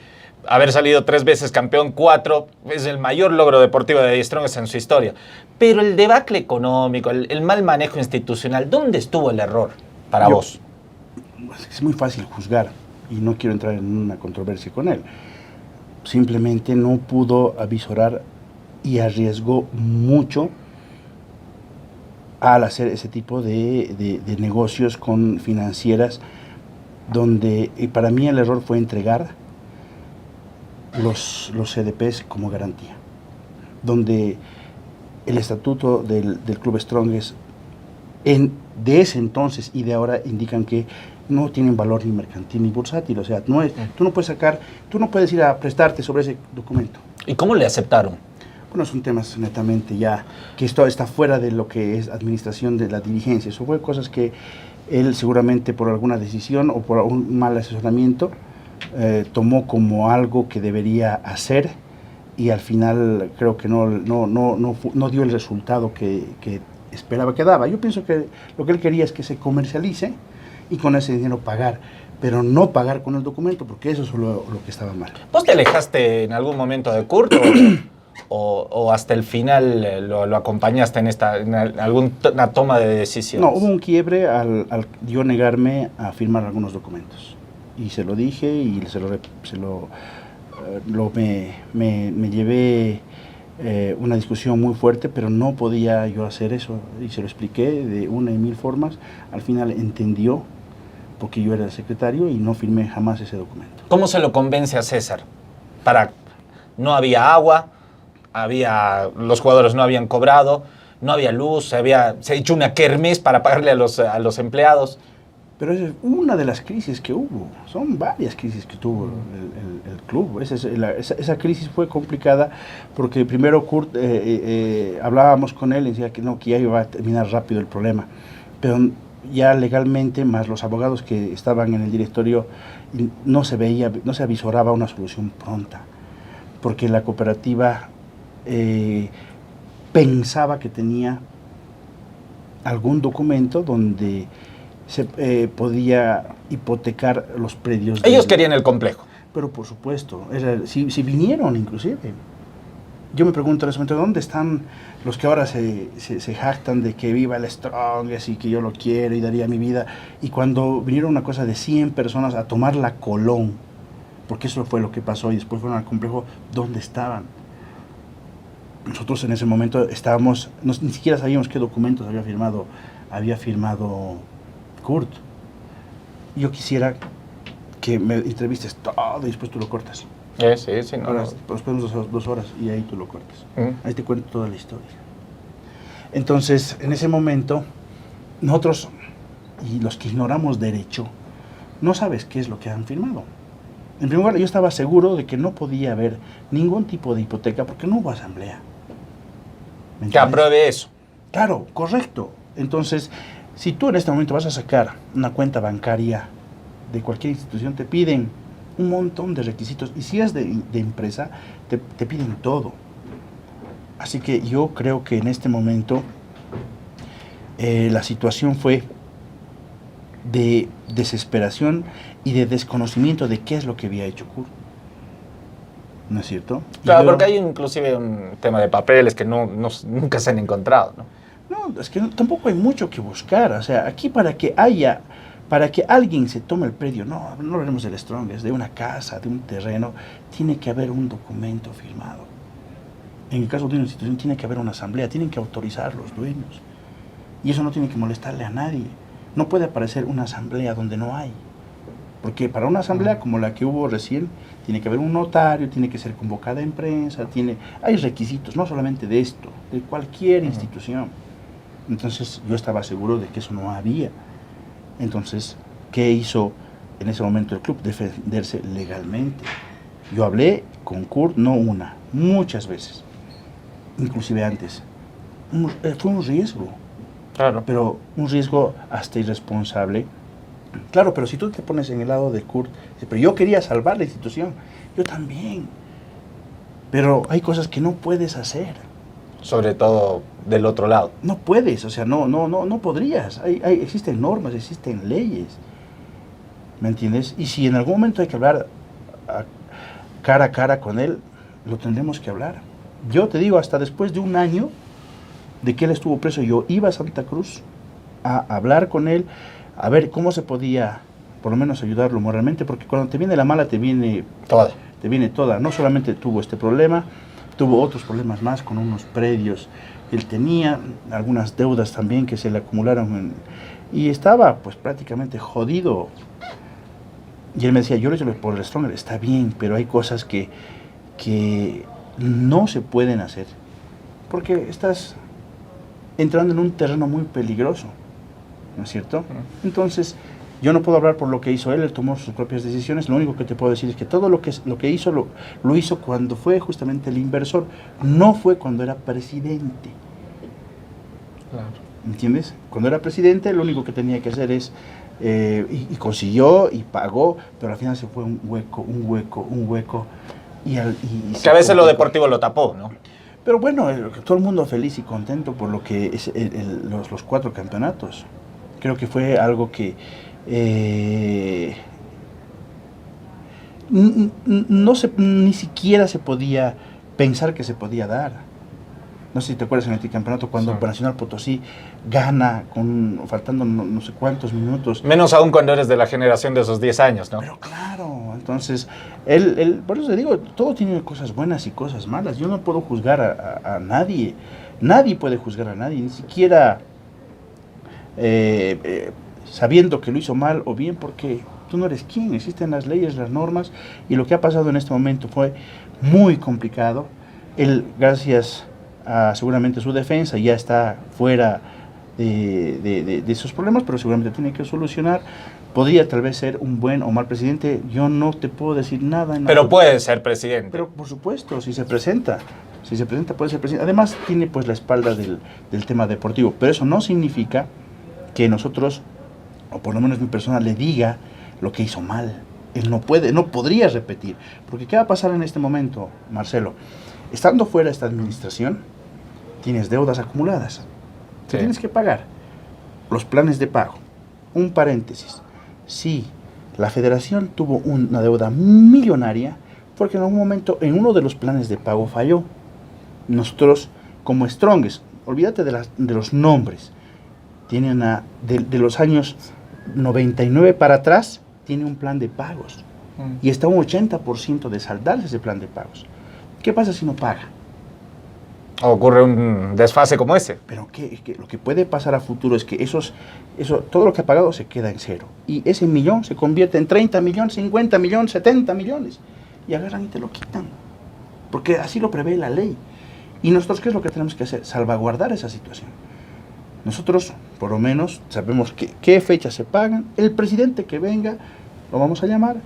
haber salido 3 veces campeón, 4, es el mayor logro deportivo de Die Strongest en su historia. Pero el debacle económico, el mal manejo institucional, ¿dónde estuvo el error para vos? Es muy fácil juzgar y no quiero entrar en una controversia con él. Simplemente no pudo avisorar y arriesgó mucho al hacer ese tipo de negocios con financieras, donde para mí el error fue entregar los CDPs como garantía, donde el estatuto del Club Strongest de ese entonces y de ahora indican que no tienen valor ni mercantil ni bursátil, o sea, tú no puedes ir a prestarte sobre ese documento. ¿Y cómo le aceptaron? Bueno, son temas netamente ya que esto está fuera de lo que es administración de la dirigencia. Eso fue cosas que él seguramente por alguna decisión o por un mal asesoramiento tomó como algo que debería hacer y al final creo que no dio el resultado que esperaba que daba. Yo pienso que lo que él quería es que se comercialice y con ese dinero pagar, pero no pagar con el documento, porque eso es lo que estaba mal. ¿Vos te alejaste en algún momento de Kurt o hasta el final lo acompañaste en alguna toma de decisiones? No, hubo un quiebre al yo negarme a firmar algunos documentos. Y se lo dije y me llevé una discusión muy fuerte, pero no podía yo hacer eso. Y se lo expliqué de una y mil formas. Al final entendió, porque yo era el secretario y no firmé jamás ese documento. ¿Cómo se lo convence a César? No había agua, los jugadores no habían cobrado, no había luz, se ha hecho una kermés para pagarle a los empleados. Pero esa es una de las crisis que hubo. Son varias crisis que tuvo el club. Esa crisis fue complicada porque primero Kurt, hablábamos con él y decía que ya iba a terminar rápido el problema. Pero ya legalmente, más los abogados que estaban en el directorio, no se avisoraba una solución pronta. Porque la cooperativa pensaba que tenía algún documento donde se podía hipotecar los predios. Ellos querían el complejo. Pero por supuesto, si vinieron inclusive. Yo me pregunto en ese momento, ¿dónde están los que ahora se jactan de que viva el Strongest y que yo lo quiero y daría mi vida? Y cuando vinieron una cosa de 100 personas a tomar la Colón, porque eso fue lo que pasó y después fueron al complejo, ¿dónde estaban? Nosotros en ese momento ni siquiera sabíamos qué documentos había firmado Kurt, yo quisiera que me entrevistes todo y después tú lo cortas. Sí, no. Ahora, después de 2 horas y ahí tú lo cortas. Ahí te cuento toda la historia. Entonces, en ese momento, nosotros, y los que ignoramos derecho, no sabes qué es lo que han firmado. En primer lugar, yo estaba seguro de que no podía haber ningún tipo de hipoteca porque no hubo asamblea. Que apruebe eso. Claro, correcto. Entonces, si tú en este momento vas a sacar una cuenta bancaria de cualquier institución, te piden un montón de requisitos. Y si es de empresa, te piden todo. Así que yo creo que en este momento la situación fue de desesperación y de desconocimiento de qué es lo que había hecho Kurt. ¿No es cierto? Claro, porque hay inclusive un tema de papeles que nunca se han encontrado, ¿no? No, es que tampoco hay mucho que buscar. O sea, aquí para que alguien se tome el predio, no hablemos del Strongest, de una casa, de un terreno, tiene que haber un documento firmado. En el caso de una institución tiene que haber una asamblea, tienen que autorizar los dueños. Y eso no tiene que molestarle a nadie. No puede aparecer una asamblea donde no hay. Porque para una asamblea como la que hubo recién, tiene que haber un notario, tiene que ser convocada en prensa, hay requisitos, no solamente de esto, de cualquier institución. Entonces yo estaba seguro de que eso no había. Entonces, ¿qué hizo en ese momento el club? Defenderse legalmente. Yo hablé con Kurt, no una, muchas veces, inclusive antes. Fue un riesgo. Claro. Pero un riesgo hasta irresponsable. Claro, pero si tú te pones en el lado de Kurt, pero yo quería salvar la institución, yo también. Pero hay cosas que no puedes hacer. Sobre todo del otro lado. No puedes, o sea, no podrías. Existen normas, existen leyes. ¿Me entiendes? Y si en algún momento hay que hablar cara a cara con él, lo tendremos que hablar. Yo te digo, hasta después de un año de que él estuvo preso, yo iba a Santa Cruz a hablar con él, a ver cómo se podía, por lo menos, ayudarlo moralmente, porque cuando te viene la mala, te viene toda. No solamente tuvo este problema, tuvo otros problemas más con unos predios. Él tenía algunas deudas también que se le acumularon y estaba pues prácticamente jodido. Y él me decía, yo lo he hecho por el Stronger, está bien, pero hay cosas que no se pueden hacer, porque estás entrando en un terreno muy peligroso, ¿no es cierto? Entonces, yo no puedo hablar por lo que hizo él tomó sus propias decisiones. Lo único que te puedo decir es que todo lo que hizo, lo hizo cuando fue justamente el inversor, no fue cuando era presidente. Claro. ¿Entiendes? Cuando era presidente, lo único que tenía que hacer es, y consiguió, y pagó, pero al final se fue un hueco, que a veces lo deportivo lo tapó, ¿no? Pero bueno, todo el mundo feliz y contento por lo que es los 4 campeonatos. Creo que fue algo que ni siquiera se podía pensar que se podía dar. No sé si te acuerdas en el tricampeonato cuando Nacional Potosí gana faltando no sé cuántos minutos. Menos aún cuando eres de la generación de esos 10 años, ¿no? Pero claro, entonces, por eso te digo, todo tiene cosas buenas y cosas malas. Yo no puedo juzgar a nadie. Nadie puede juzgar a nadie, ni siquiera sabiendo que lo hizo mal o bien, porque tú no eres quien. Existen las leyes, las normas, y lo que ha pasado en este momento fue muy complicado. Él, gracias a seguramente su defensa, ya está fuera de esos problemas, pero seguramente tiene que solucionar. Podría tal vez ser un buen o mal presidente, yo no te puedo decir nada. Pero puede ser presidente. Pero por supuesto, si se presenta puede ser presidente. Además tiene pues la espalda del tema deportivo, pero eso no significa que nosotros, o por lo menos mi persona, le diga lo que hizo mal. Él no podría repetir, porque ¿qué va a pasar en este momento, Marcelo? Estando fuera de esta administración, tienes deudas acumuladas. Te tienes que pagar los planes de pago. Un paréntesis. Sí, la federación tuvo una deuda millonaria porque en algún momento en uno de los planes de pago falló. Nosotros, como Strongest, olvídate de los nombres, tiene de los años 99 para atrás, tiene un plan de pagos. Y está un 80% de saldarse ese plan de pagos. ¿Qué pasa si no paga? ocurre un desfase como ese. Pero lo que puede pasar a futuro es que todo lo que ha pagado se queda en cero. Y ese millón se convierte en 30 millones, 50 millones, 70 millones. Y agarran y te lo quitan. Porque así lo prevé la ley. Y nosotros, ¿qué es lo que tenemos que hacer? Salvaguardar esa situación. Nosotros, por lo menos, sabemos qué fechas se pagan. El presidente que venga, lo vamos a llamar.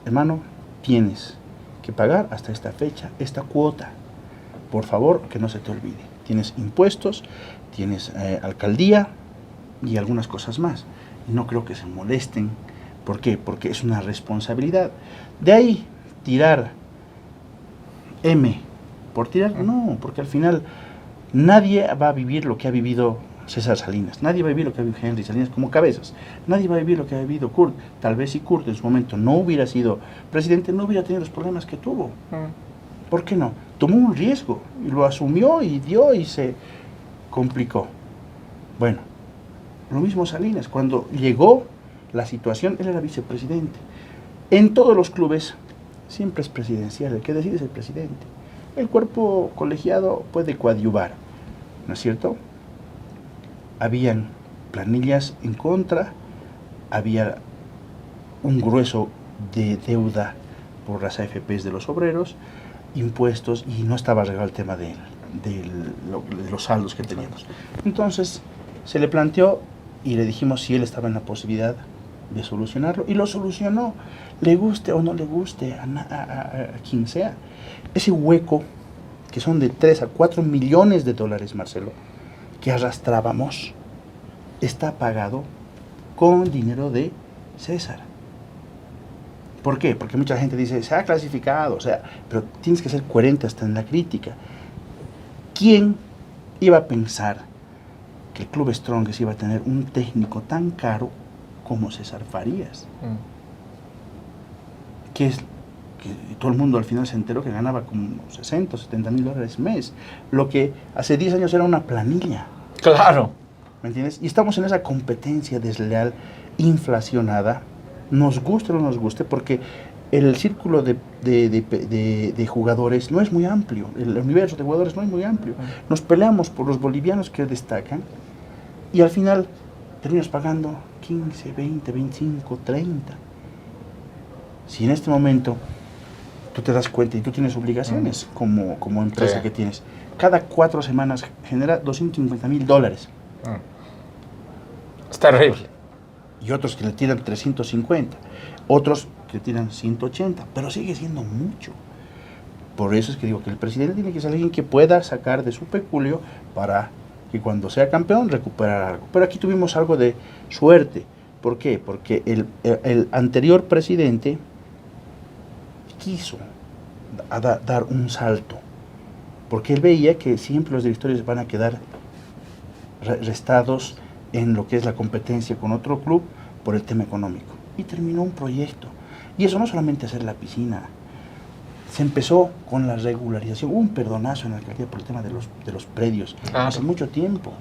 Hermano, tienes que pagar hasta esta fecha, esta cuota. Por favor, que no se te olvide. Tienes impuestos, tienes alcaldía y algunas cosas más. Y no creo que se molesten. ¿Por qué? Porque es una responsabilidad. De ahí, tirar por tirar, no, porque al final nadie va a vivir lo que ha vivido César Salinas, nadie va a vivir lo que ha vivido Henry Salinas como cabezas, nadie va a vivir lo que ha vivido Kurt. Tal vez si Kurt en su momento no hubiera sido presidente, no hubiera tenido los problemas que tuvo. ¿Por qué no? Tomó un riesgo y lo asumió y dio y se complicó. Bueno, lo mismo Salinas, cuando llegó la situación, él era vicepresidente. En todos los clubes siempre es presidencial, el que decide es el presidente. El cuerpo colegiado puede coadyuvar, ¿no es cierto? Habían planillas en contra, había un grueso de deuda por las AFPs de los obreros, impuestos, y no estaba arreglado el tema de los saldos que teníamos. Entonces se le planteó y le dijimos si él estaba en la posibilidad de solucionarlo, y lo solucionó, le guste o no le guste a quien sea. Ese hueco, que son de 3 a 4 millones de dólares, Marcelo, que arrastrábamos, está pagado con dinero de César. ¿Por qué? Porque mucha gente dice, se ha clasificado, o sea, pero tienes que ser coherente hasta en la crítica. ¿Quién iba a pensar que el Club Strongest iba a tener un técnico tan caro como César Farías? Que todo el mundo al final se enteró que ganaba como 60 o 70 mil dólares mes, lo que hace 10 años era una planilla. Claro. ¿Me entiendes? Y estamos en esa competencia desleal, inflacionada, nos guste o no nos guste, porque el círculo de jugadores no es muy amplio, el universo de jugadores no es muy amplio. Nos peleamos por los bolivianos que destacan y al final terminas pagando 15, 20, 25, 30. Si en este momento tú te das cuenta y tú tienes obligaciones como empresa que tienes, cada 4 semanas genera 250 mil dólares. Es terrible. Y otros que le tiran 350, otros que le tiran 180, pero sigue siendo mucho. Por eso es que digo que el presidente tiene que ser alguien que pueda sacar de su peculio para que cuando sea campeón recuperar algo. Pero aquí tuvimos algo de suerte. ¿Por qué? Porque el anterior presidente quiso dar un salto, porque él veía que siempre los directores van a quedar restados en lo que es la competencia con otro club por el tema económico. Y terminó un proyecto. Y eso no solamente hacer la piscina. Se empezó con la regularización. Hubo un perdonazo en la alcaldía por el tema de los predios. Hace mucho tiempo.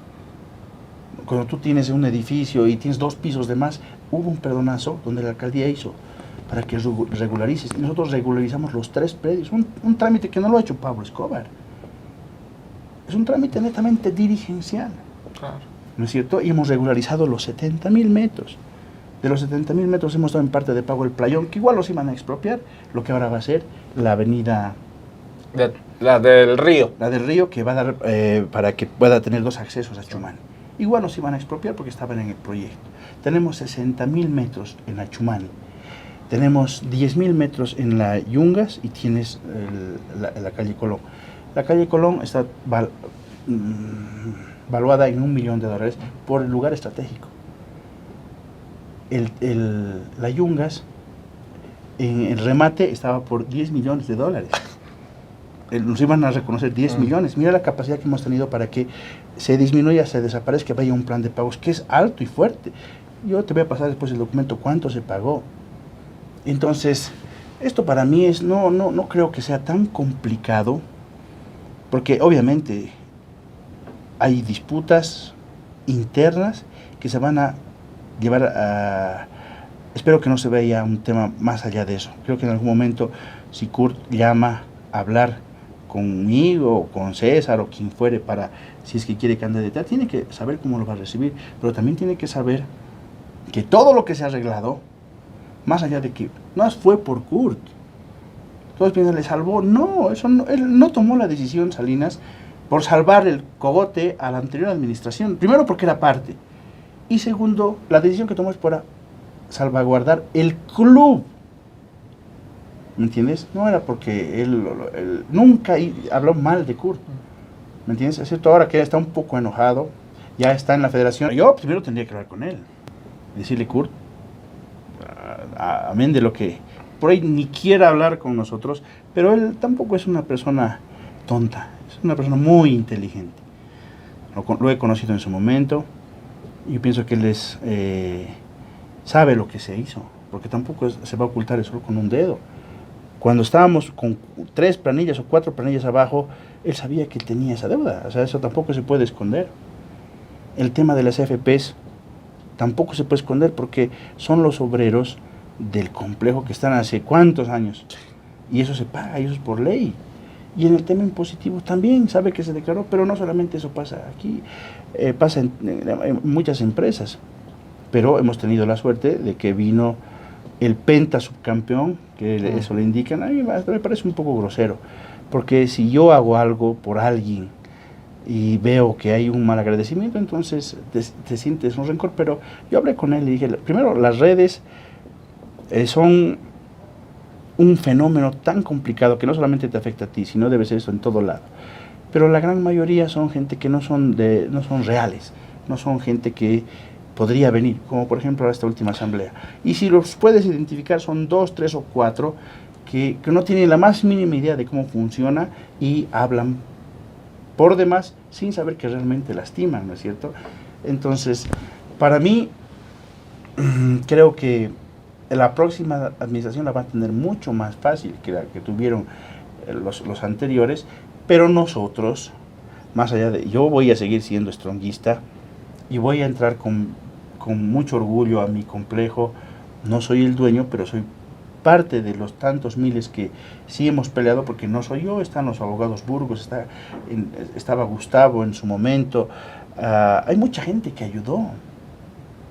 Cuando tú tienes un edificio y tienes 2 pisos de más, hubo un perdonazo donde la alcaldía hizo para que regularices. Y nosotros regularizamos los 3 predios. Un trámite que no lo ha hecho Pablo Escobar. Es un trámite netamente dirigencial. Claro. ¿No es cierto? Y hemos regularizado los 70 mil metros. De los 70 mil metros hemos dado en parte de pago el playón, que igual los iban a expropiar, lo que ahora va a ser la avenida... La del río. La del río, que va a dar para que pueda tener 2 accesos a Achumani. Igual los iban a expropiar porque estaban en el proyecto. Tenemos 60 mil metros en Achumani. Tenemos 10 mil metros en la Yungas y tienes la calle Colón. La calle Colón está valuada en $1 millón por el lugar estratégico. La Yungas, en el remate, estaba por $10 millones. Nos iban a reconocer 10 millones. Mira la capacidad que hemos tenido para que se disminuya, se desaparezca, vaya un plan de pagos que es alto y fuerte. Yo te voy a pasar después el documento cuánto se pagó. Entonces, esto para mí no creo que sea tan complicado, porque obviamente hay disputas internas que se van a llevar a... Espero que no se vea un tema más allá de eso. Creo que en algún momento, si Kurt llama a hablar conmigo, con César o quien fuere, para si es que quiere candidatar, tiene que saber cómo lo va a recibir, pero también tiene que saber que todo lo que se ha arreglado, más allá de que no fue por Kurt, todos piensan, le salvó, no, eso no, él no tomó la decisión, Salinas, por salvar el cogote a la anterior administración, primero porque era parte, y segundo, la decisión que tomó es por salvaguardar el club. ¿Me entiendes? No era porque él nunca habló mal de Kurt. ¿Me entiendes? Es cierto, ahora que está un poco enojado, ya está en la federación. Yo primero tendría que hablar con él. Decirle, Kurt, amén de lo que por ahí ni quiera hablar con nosotros, pero él tampoco es una persona tonta, es una persona muy inteligente. Lo he conocido en su momento. Yo pienso que él sabe lo que se hizo, porque tampoco se va a ocultar eso con un dedo. Cuando estábamos con 3 planillas o 4 planillas abajo, él sabía que tenía esa deuda. O sea, eso tampoco se puede esconder. El tema de las AFPs tampoco se puede esconder porque son los obreros del complejo que están hace cuántos años. Y eso se paga, y eso es por ley. Y en el tema impositivo también sabe que se declaró, pero no solamente eso pasa aquí, pasa en muchas empresas. Pero hemos tenido la suerte de que vino el penta subcampeón, que eso le indican. A mí me parece un poco grosero, porque si yo hago algo por alguien y veo que hay un mal agradecimiento, entonces te sientes un rencor. Pero yo hablé con él y dije, primero, las redes son un fenómeno tan complicado que no solamente te afecta a ti, sino debe ser eso en todo lado. Pero la gran mayoría son gente que no son reales, no son gente que podría venir, como por ejemplo a esta última asamblea. Y si los puedes identificar, son 2, 3 o 4 que no tienen la más mínima idea de cómo funciona y hablan por demás sin saber que realmente lastiman, ¿no es cierto? Entonces, para mí, creo que la próxima administración la va a tener mucho más fácil que la que tuvieron los anteriores, pero nosotros, más allá de... Yo voy a seguir siendo stronguista y voy a entrar con mucho orgullo a mi complejo. No soy el dueño, pero soy parte de los tantos miles que sí hemos peleado, porque no soy yo, están los abogados Burgos, estaba Gustavo en su momento. Hay mucha gente que ayudó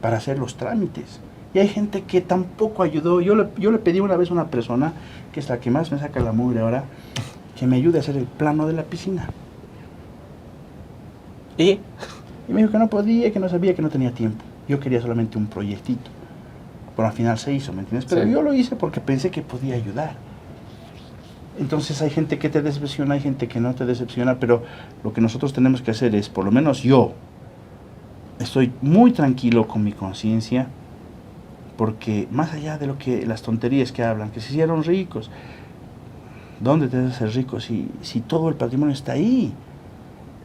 para hacer los trámites. Y hay gente que tampoco ayudó. Yo le pedí una vez a una persona, que es la que más me saca la mugre ahora, que me ayude a hacer el plano de la piscina. Y me dijo que no podía, que no sabía, que no tenía tiempo. Yo quería solamente un proyectito. Pero al final se hizo, ¿me entiendes? Pero sí, yo lo hice porque pensé que podía ayudar. Entonces hay gente que te decepciona, hay gente que no te decepciona, pero lo que nosotros tenemos que hacer es, por lo menos yo, estoy muy tranquilo con mi conciencia, porque más allá de las tonterías que hablan, que se hicieron ricos, ¿dónde te vas a hacer rico si todo el patrimonio está ahí?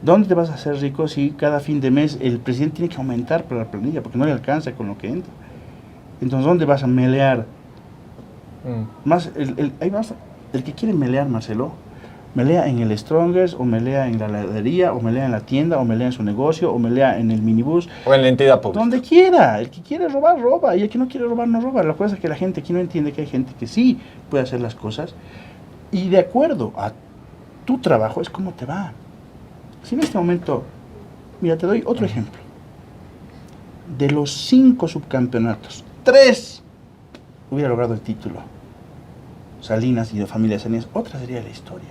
¿Dónde te vas a hacer rico si cada fin de mes el presidente tiene que aumentar para la planilla porque no le alcanza con lo que entra? Entonces, ¿dónde vas a melear? El que quiere melear, Marcelo, melea en el Strongest, o melea en la heladería, o melea en la tienda, o melea en su negocio, o melea en el minibús. O en la entidad pública. Donde quiera. El que quiere robar, roba. Y el que no quiere robar, no roba. La cosa es que la gente aquí no entiende que hay gente que sí puede hacer las cosas. Y de acuerdo a tu trabajo es como te va. Si en este momento, mira, te doy otro ejemplo. De los 5 subcampeonatos, 3 hubiera logrado el título. Salinas y de familia Salinas, otra sería la historia.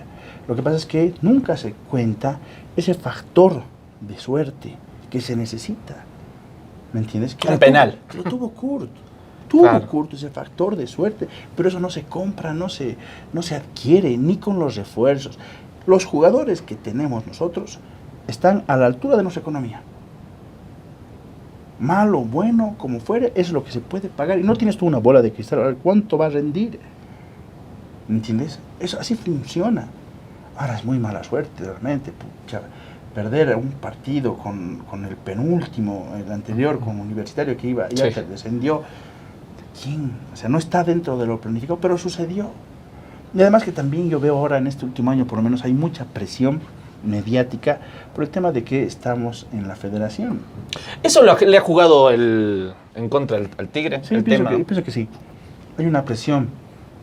Lo que pasa es que nunca se cuenta ese factor de suerte que se necesita. ¿Me entiendes? Que el penal. Lo tuvo Kurt. Tuvo Kurt ese factor de suerte, pero eso no se compra, no se adquiere, ni con los refuerzos. Los jugadores que tenemos nosotros están a la altura de nuestra economía. Malo, bueno, como fuere, es lo que se puede pagar. Y no tienes tú una bola de cristal, a ver cuánto va a rendir. ¿Me entiendes? Eso así funciona. Ahora es muy mala suerte, realmente. Pucha, perder un partido con el penúltimo, el anterior, con Universitario, que ya se descendió. ¿Quién? O sea, no está dentro de lo planificado, pero sucedió. Y además que también yo veo ahora en este último año, por lo menos, hay mucha presión mediática por el tema de que estamos en la federación. ¿Eso le ha jugado en contra al Tigre? Sí, yo pienso que sí. Hay una presión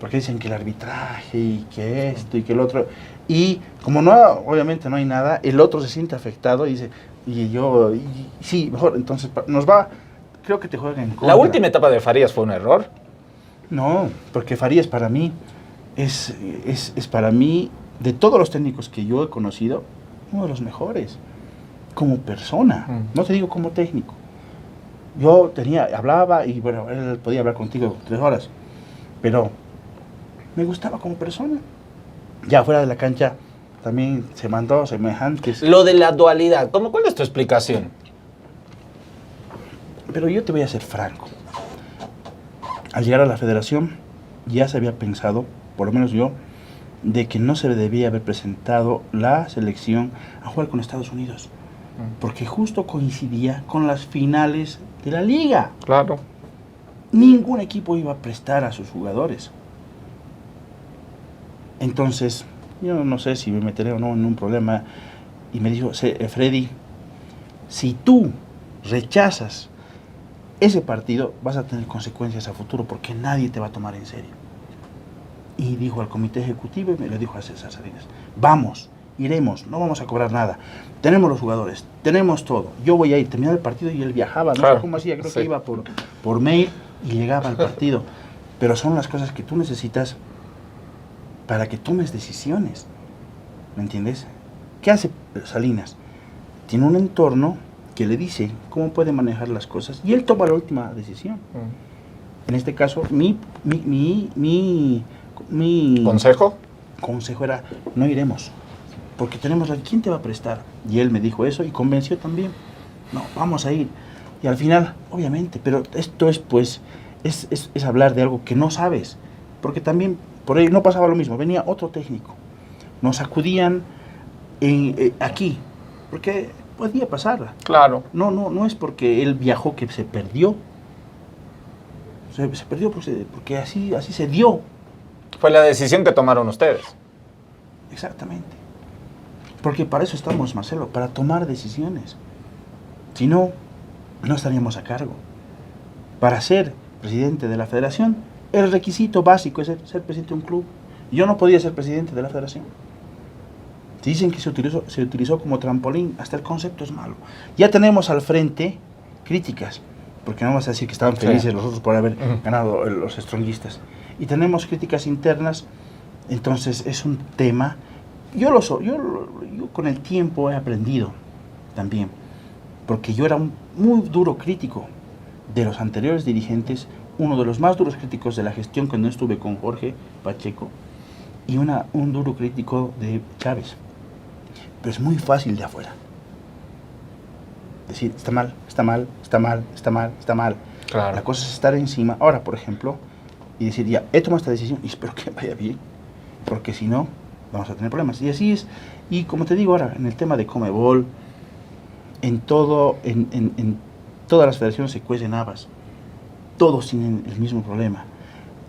porque dicen que el arbitraje y que esto y que el otro. Y como no, obviamente no hay nada, el otro se siente afectado y dice, sí, mejor, entonces nos va, creo que te juega en contra. ¿La última etapa de Farías fue un error? No, porque Farías para mí es para mí, de todos los técnicos que yo he conocido, uno de los mejores, como persona, no te digo como técnico. Yo hablaba y bueno, él podía hablar contigo 3 horas, pero me gustaba como persona. Ya fuera de la cancha también se mandó semejantes. Lo de la dualidad, ¿cuál es tu explicación? Pero yo te voy a ser franco. Al llegar a la federación ya se había pensado, por lo menos yo, de que no se debía haber presentado la selección a jugar con Estados Unidos. Porque justo coincidía con las finales de la liga. Claro. Ningún equipo iba a prestar a sus jugadores. Entonces, yo no sé si me meteré o no en un problema. Y me dijo, Freddy, si tú rechazas ese partido, vas a tener consecuencias a futuro porque nadie te va a tomar en serio. Y dijo al comité ejecutivo y me lo dijo a César Salinas, vamos, iremos, no vamos a cobrar nada. Tenemos los jugadores, tenemos todo. Yo voy a ir, terminar el partido y él viajaba, no sé cómo hacía, creo que iba por mail y llegaba al partido. Pero son las cosas que tú necesitas para que tomes decisiones. ¿Me entiendes? ¿Qué hace Salinas? Tiene un entorno que le dice cómo puede manejar las cosas y él toma la última decisión. En este caso, mi consejo era, no iremos, porque tenemos ¿quién te va a prestar? Y él me dijo eso y convenció también. No, vamos a ir. Y al final, obviamente, pero esto es pues, es hablar de algo que no sabes, porque también por ahí no pasaba lo mismo, venía otro técnico, nos acudían aquí, porque podía pasar. Claro. No es porque él viajó que se perdió. Se perdió porque así se dio. Fue la decisión que tomaron ustedes. Exactamente. Porque para eso estamos, Marcelo, para tomar decisiones. Si no, no estaríamos a cargo. Para ser presidente de la federación, el requisito básico es ser presidente de un club. Yo no podía ser presidente de la federación. Dicen que se utilizó como trampolín, hasta el concepto es malo. Ya tenemos al frente críticas, porque no vas a decir que estaban felices los otros por haber ganado los stronguistas. Y tenemos críticas internas, entonces es un tema. Yo con el tiempo he aprendido también, porque yo era un muy duro crítico de los anteriores dirigentes, uno de los más duros críticos de la gestión cuando estuve con Jorge Pacheco, y un duro crítico de Chávez. Pero es muy fácil de afuera decir, está mal, está mal, está mal, está mal, está mal. Claro. La cosa es estar encima. Ahora, por ejemplo, y decir, ya, he tomado esta decisión y espero que vaya bien, porque si no, vamos a tener problemas. Y así es. Y como te digo ahora, en el tema de Conmebol, en todas las federaciones se cuecen habas. Todos tienen el mismo problema.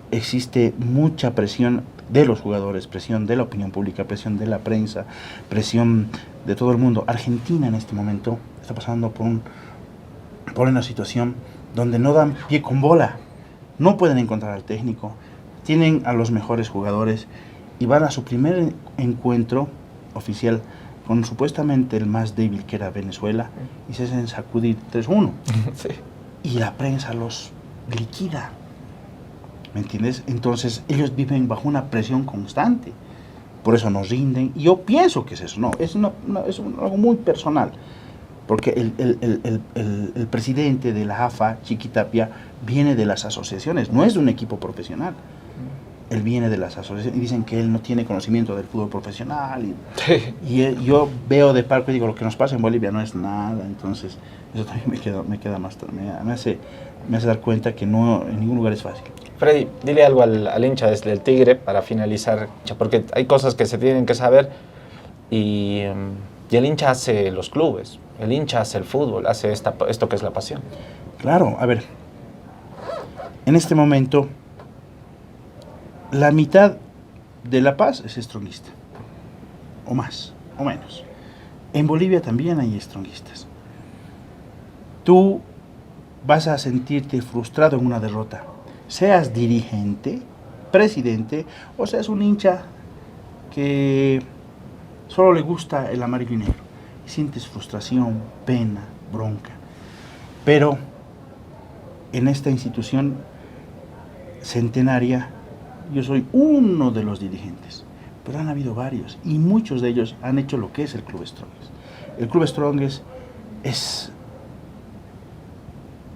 Existe mucha presión de los jugadores, presión de la opinión pública, presión de la prensa, presión de todo el mundo. Argentina en este momento está pasando por una situación donde no dan pie con bola, no pueden encontrar al técnico, tienen a los mejores jugadores y van a su primer encuentro oficial con supuestamente el más débil que era Venezuela y se hacen sacudir 3-1. Sí. Y la prensa los liquida. ¿Me entiendes? Entonces ellos viven bajo una presión constante. Por eso nos rinden. Y yo pienso que es eso. No, es algo muy personal. Porque el presidente de la AFA, Chiqui Tapia, viene de las asociaciones. No es de un equipo profesional. Él viene de las asociaciones y dicen que él no tiene conocimiento del fútbol profesional. Yo veo de palco y digo, lo que nos pasa en Bolivia no es nada. Entonces eso también me queda más. Me hace dar cuenta que no en ningún lugar es fácil. Freddy, dile algo al hincha desde el Tigre para finalizar, porque hay cosas que se tienen que saber y el hincha hace los clubes, el hincha hace el fútbol, hace esto que es la pasión. Claro, a ver, en este momento la mitad de La Paz es stronguista, o más, o menos. En Bolivia también hay stronguistas. Tú vas a sentirte frustrado en una derrota, seas dirigente presidente, o seas un hincha que solo le gusta el amarillo y negro. Y sientes frustración, pena, bronca. Pero en esta institución centenaria, yo soy uno de los dirigentes, pero han habido varios y muchos de ellos han hecho lo que es el Club Strongest. El Club Strongest es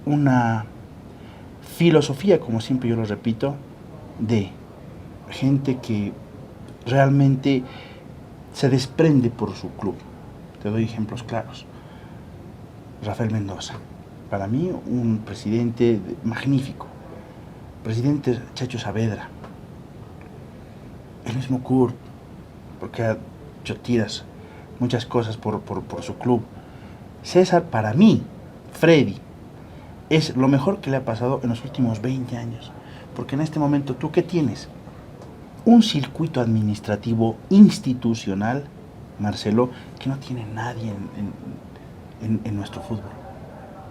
una filosofía, como siempre yo lo repito, de gente que realmente se desprende por su club. Te doy ejemplos claros. Rafael Mendoza, para mí un presidente magnífico. Presidente Chacho Saavedra, el mismo Kurt, porque ha hecho tiras, muchas cosas por su club. César, para mí, Freddy, es lo mejor que le ha pasado en los últimos 20 años. Porque en este momento, ¿tú qué tienes? Un circuito administrativo institucional, Marcelo, que no tiene nadie en nuestro fútbol.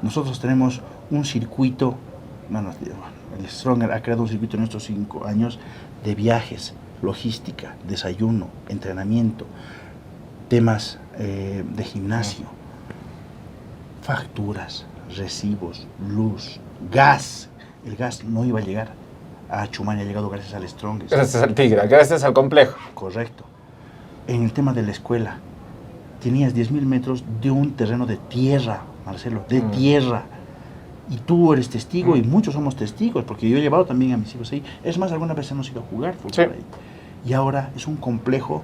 Nosotros tenemos un circuito, bueno, el Stronger ha creado un circuito en estos 5 años de viajes, logística, desayuno, entrenamiento, temas de gimnasio, facturas, recibos, luz, gas. El gas no iba a llegar a Chumani, ha llegado gracias al Strongest. Gracias al Tigre, gracias al complejo. Correcto. En el tema de la escuela, tenías 10.000 metros de un terreno de tierra, Marcelo, de tierra. Y tú eres testigo y muchos somos testigos, porque yo he llevado también a mis hijos ahí. Es más, algunas veces hemos ido a jugar fútbol ahí. Y ahora es un complejo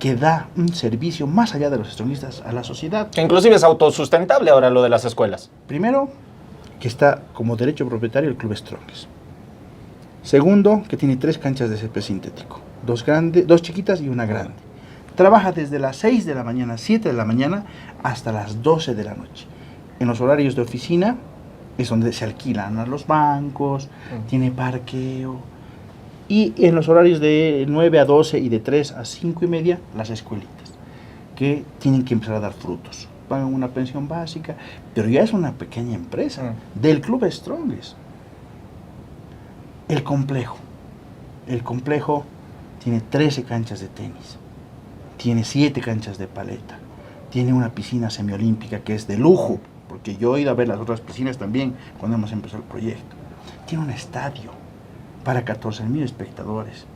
que da un servicio más allá de los strongistas a la sociedad. Que inclusive es autosustentable ahora lo de las escuelas. Primero, que está como derecho propietario el Club Strongest. Segundo, que tiene 3 canchas de césped sintético. 2 chiquitas y una grande. Trabaja desde las 6 de la mañana, 7 de la mañana, hasta las 12 de la noche. En los horarios de oficina es donde se alquilan a los bancos, tiene parqueo. Y en los horarios de 9 a 12 y de 3 a 5 y media, las escuelitas, que tienen que empezar a dar frutos. Pagan una pensión básica, pero ya es una pequeña empresa del Club Strongest. El complejo. El complejo tiene 13 canchas de tenis, tiene 7 canchas de paleta, tiene una piscina semiolímpica que es de lujo, porque yo he ido a ver las otras piscinas también cuando hemos empezado el proyecto. Tiene un estadio para 14.000 espectadores.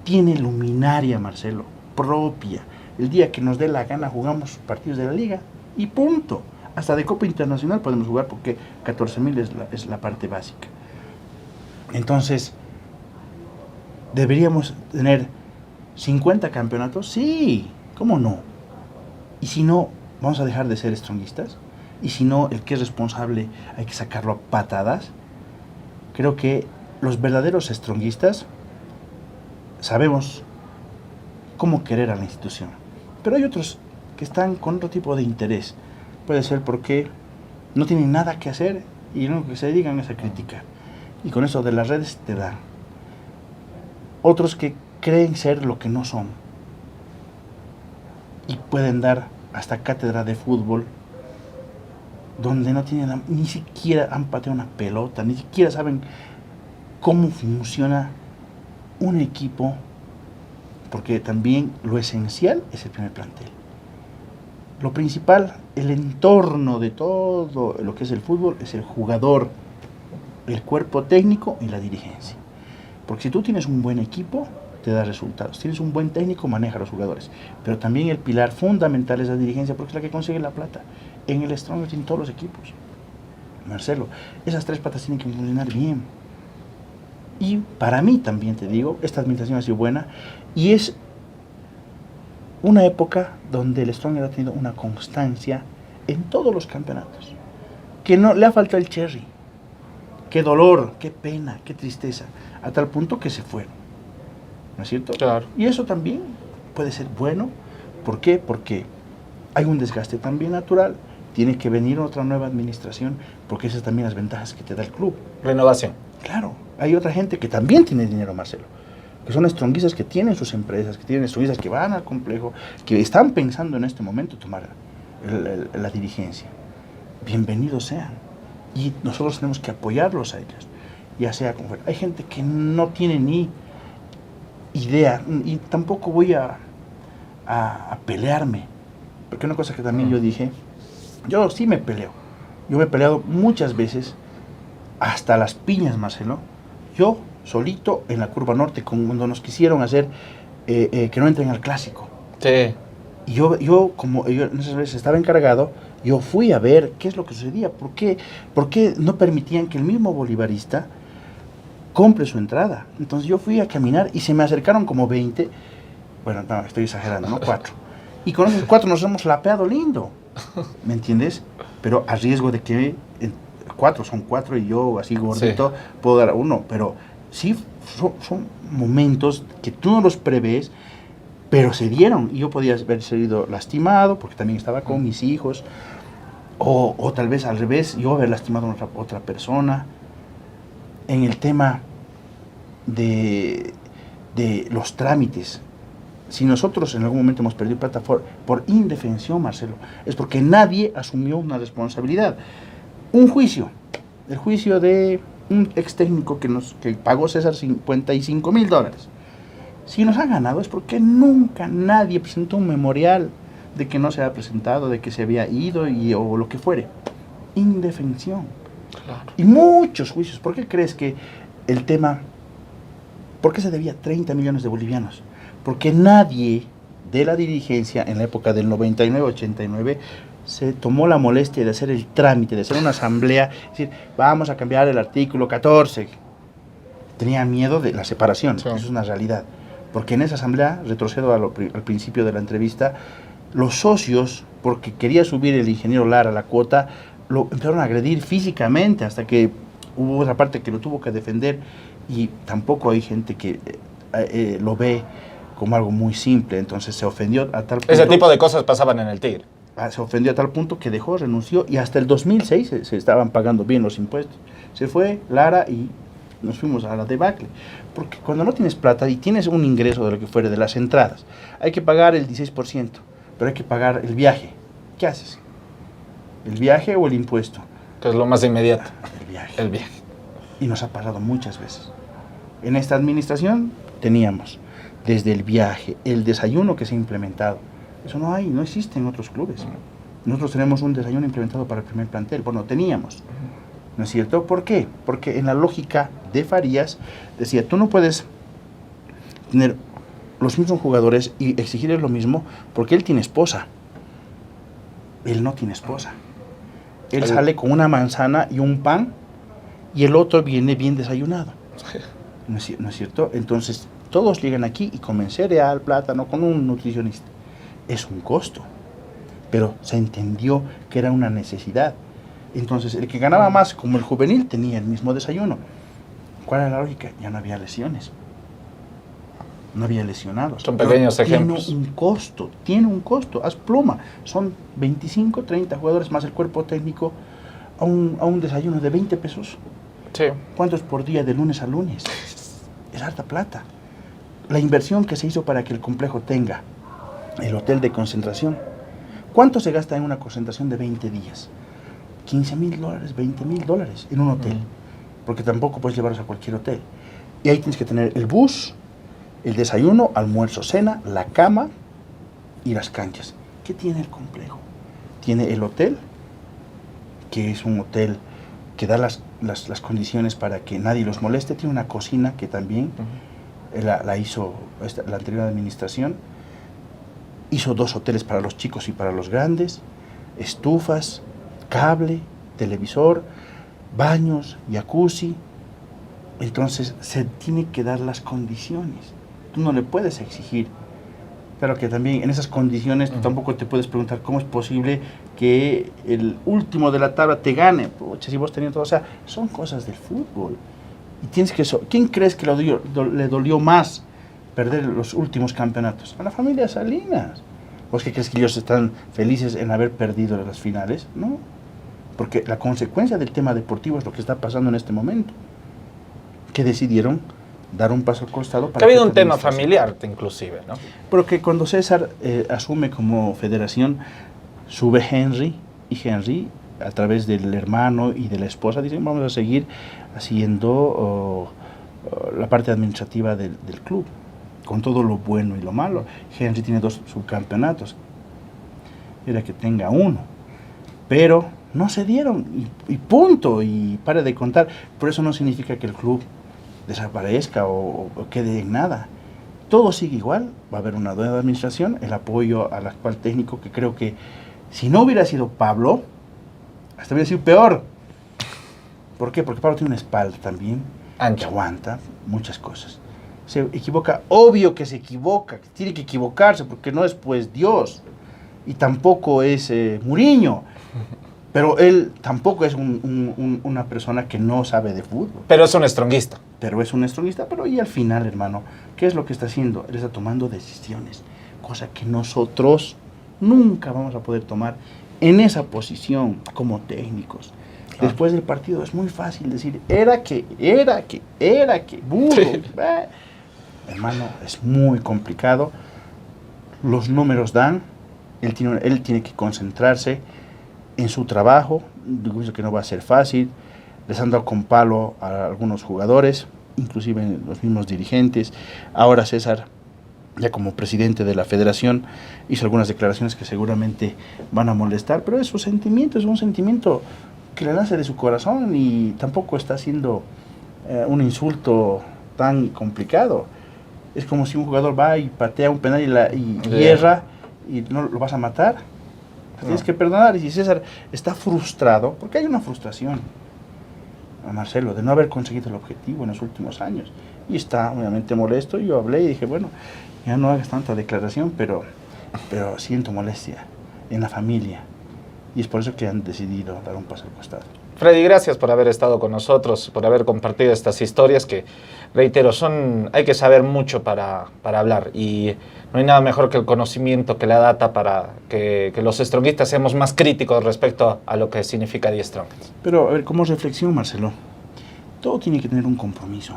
Tiene luminaria, Marcelo, propia. El día que nos dé la gana jugamos partidos de la liga y punto. Hasta de Copa Internacional podemos jugar porque 14.000 es la parte básica. Entonces, ¿deberíamos tener 50 campeonatos? Sí, ¿cómo no? Y si no, ¿vamos a dejar de ser strongistas? Y si no, el que es responsable hay que sacarlo a patadas. Creo que los verdaderos strongistas sabemos cómo querer a la institución. Pero hay otros que están con otro tipo de interés. Puede ser porque no tienen nada que hacer y lo único que se dedican es a criticar. Y con eso de las redes te dan. Otros que creen ser lo que no son. Y pueden dar hasta cátedra de fútbol donde no tienen, ni siquiera han pateado una pelota, ni siquiera saben cómo funciona un equipo, porque también lo esencial es el primer plantel. Lo principal, el entorno de todo lo que es el fútbol, es el jugador, el cuerpo técnico y la dirigencia. Porque si tú tienes un buen equipo, te da resultados. Tienes un buen técnico, maneja a los jugadores. Pero también el pilar fundamental es la dirigencia, porque es la que consigue la plata. En el Strongest, en todos los equipos. Marcelo, esas 3 patas tienen que funcionar bien. Y para mí también, te digo, esta administración ha sido buena. Y es una época donde el Strongest ha tenido una constancia en todos los campeonatos. Que no le ha faltado el cherry. Qué dolor, qué pena, qué tristeza. A tal punto que se fueron. ¿No es cierto? Claro. Y eso también puede ser bueno. ¿Por qué? Porque hay un desgaste también natural. Tiene que venir otra nueva administración, porque esas también las ventajas que te da el club. Renovación. Claro. Hay otra gente que también tiene dinero, Marcelo. Que son stronguistas que tienen sus empresas, que tienen stronguistas que van al complejo, que están pensando en este momento tomar la dirigencia. Bienvenidos sean. Y nosotros tenemos que apoyarlos a ellos. ya sea como fuera. Hay gente que no tiene ni idea y tampoco voy a pelearme, porque una cosa que también yo dije, yo sí me peleo, yo me he peleado muchas veces, hasta las piñas, Marcelo, yo solito en la curva norte, cuando nos quisieron hacer que no entren al clásico. Sí. Y como yo en esas veces estaba encargado, yo fui a ver qué es lo que sucedía, por qué no permitían que el mismo bolivarista compre su entrada. Entonces yo fui a caminar y se me acercaron como 20, bueno, no, estoy exagerando, ¿no? 4. Y con esos 4 nos hemos lapeado lindo, ¿me entiendes? Pero a riesgo de que 4 son 4 y yo así gordito puedo dar a 1, pero sí son momentos que tú no los prevés, pero se dieron y yo podía haber sido lastimado porque también estaba con mis hijos, o tal vez al revés, yo haber lastimado a otra persona. En el tema de los trámites, si nosotros en algún momento hemos perdido plata por indefensión, Marcelo, es porque nadie asumió una responsabilidad. Un juicio, el juicio de un ex técnico que pagó César $55,000. Si nos ha ganado es porque nunca nadie presentó un memorial de que no se ha presentado, de que se había ido o lo que fuere. Indefensión. Claro. Y muchos juicios. ¿Por qué crees que el tema, por qué se debía 30 millones de bolivianos? Porque nadie de la dirigencia en la época del 99-89 se tomó la molestia de hacer el trámite, de hacer una asamblea, decir, vamos a cambiar el artículo 14. Tenía miedo de la separación, sí. Eso es una realidad. Porque en esa asamblea, retrocedo al principio de la entrevista, los socios, porque quería subir el ingeniero Lara la cuota, lo empezaron a agredir físicamente hasta que hubo otra parte que lo tuvo que defender y tampoco hay gente que lo ve como algo muy simple, entonces se ofendió a tal punto. Ese tipo de cosas pasaban en el Tigre. Se ofendió a tal punto que dejó, renunció y hasta el 2006 se estaban pagando bien los impuestos. Se fue Lara y nos fuimos a la debacle. Porque cuando no tienes plata y tienes un ingreso de lo que fuere de las entradas, hay que pagar el 16%, pero hay que pagar el viaje. ¿Qué haces? ¿El viaje o el impuesto? Que es lo más inmediato. El viaje. Y nos ha pasado muchas veces. En esta administración teníamos desde el viaje, el desayuno que se ha implementado. Eso no existe en otros clubes. Nosotros tenemos un desayuno implementado para el primer plantel. Bueno, teníamos. ¿No es cierto? ¿Por qué? Porque en la lógica de Farías decía, tú no puedes tener los mismos jugadores y exigirles lo mismo porque él tiene esposa. Él no tiene esposa. Él sale con una manzana y un pan y el otro viene bien desayunado. ¿No es cierto? Entonces, todos llegan aquí y comen cereal, plátano, con un nutricionista. Es un costo, pero se entendió que era una necesidad. Entonces, el que ganaba más, como el juvenil, tenía el mismo desayuno. ¿Cuál era la lógica? Ya no había lesiones. No había lesionados. Son pequeños ejemplos. Tiene un costo. Haz pluma. Son 25, 30 jugadores más el cuerpo técnico a un desayuno de 20 pesos. Sí. ¿Cuánto es por día de lunes a lunes? Es harta plata. La inversión que se hizo para que el complejo tenga el hotel de concentración. ¿Cuánto se gasta en una concentración de 20 días? $15,000, $20,000 en un hotel. Porque tampoco puedes llevarlos a cualquier hotel. Y ahí tienes que tener el bus, el desayuno, almuerzo, cena, la cama y las canchas. ¿Qué tiene el complejo? Tiene el hotel, que es un hotel que da las condiciones para que nadie los moleste. Tiene una cocina que también la hizo la anterior administración. Hizo 2 hoteles para los chicos y para los grandes, estufas, cable, televisor, baños, jacuzzi. Entonces se tiene que dar las condiciones. Tú no le puedes exigir. Pero que también en esas condiciones tú tampoco te puedes preguntar cómo es posible que el último de la tabla te gane. Pucha, si vos tenías todo, o sea, son cosas del fútbol. Y tienes que ¿quién crees que le dolió más perder los últimos campeonatos? A la familia Salinas. ¿Vos qué crees que ellos están felices en haber perdido las finales? No. Porque la consecuencia del tema deportivo es lo que está pasando en este momento. Que decidieron dar un paso al costado. Que ha habido un tema familiar, inclusive, ¿no? Pero que cuando César asume como federación, sube Henry, y Henry a través del hermano y de la esposa, dicen vamos a seguir haciendo la parte administrativa del club, con todo lo bueno y lo malo. Henry tiene 2 subcampeonatos, era que tenga uno, pero no se dieron y punto, y pare de contar. Por eso no significa que el club desaparezca o quede en nada. Todo sigue igual, va a haber una nueva administración, el apoyo al actual técnico, que creo que si no hubiera sido Pablo, hasta hubiera sido peor. ¿Por qué? Porque Pablo tiene una espalda también, que aguanta muchas cosas. Se equivoca, obvio que se equivoca, que tiene que equivocarse, porque no es pues Dios, y tampoco es Mourinho, pero él tampoco es una persona que no sabe de fútbol. Pero es un estronguista. Pero es un estronguista, pero y al final, hermano, ¿qué es lo que está haciendo? Él está tomando decisiones, cosa que nosotros nunca vamos a poder tomar en esa posición como técnicos. Después del partido es muy fácil decir, era que, burro. Sí. Hermano, es muy complicado. Los números dan, él tiene que concentrarse en su trabajo. Digo que no va a ser fácil. Les han dado con palo a algunos jugadores, inclusive los mismos dirigentes. Ahora César, ya como presidente de la federación, hizo algunas declaraciones que seguramente van a molestar, pero es su sentimiento, es un sentimiento que le nace de su corazón y tampoco está haciendo un insulto tan complicado. Es como si un jugador va y patea un penal y hierra y no lo vas a matar. Tienes que perdonar. Y si César está frustrado, porque hay una frustración a Marcelo de no haber conseguido el objetivo en los últimos años, y está obviamente molesto. Yo hablé y dije, bueno, ya no hagas tanta declaración, pero siento molestia en la familia, y es por eso que han decidido dar un paso al costado. Freddy, gracias por haber estado con nosotros, por haber compartido estas historias que, reitero, hay que saber mucho para hablar, y no hay nada mejor que el conocimiento, que la data, para que los stronguistas seamos más críticos respecto a lo que significa Die Strongest. Pero, a ver, como reflexión, Marcelo, todo tiene que tener un compromiso.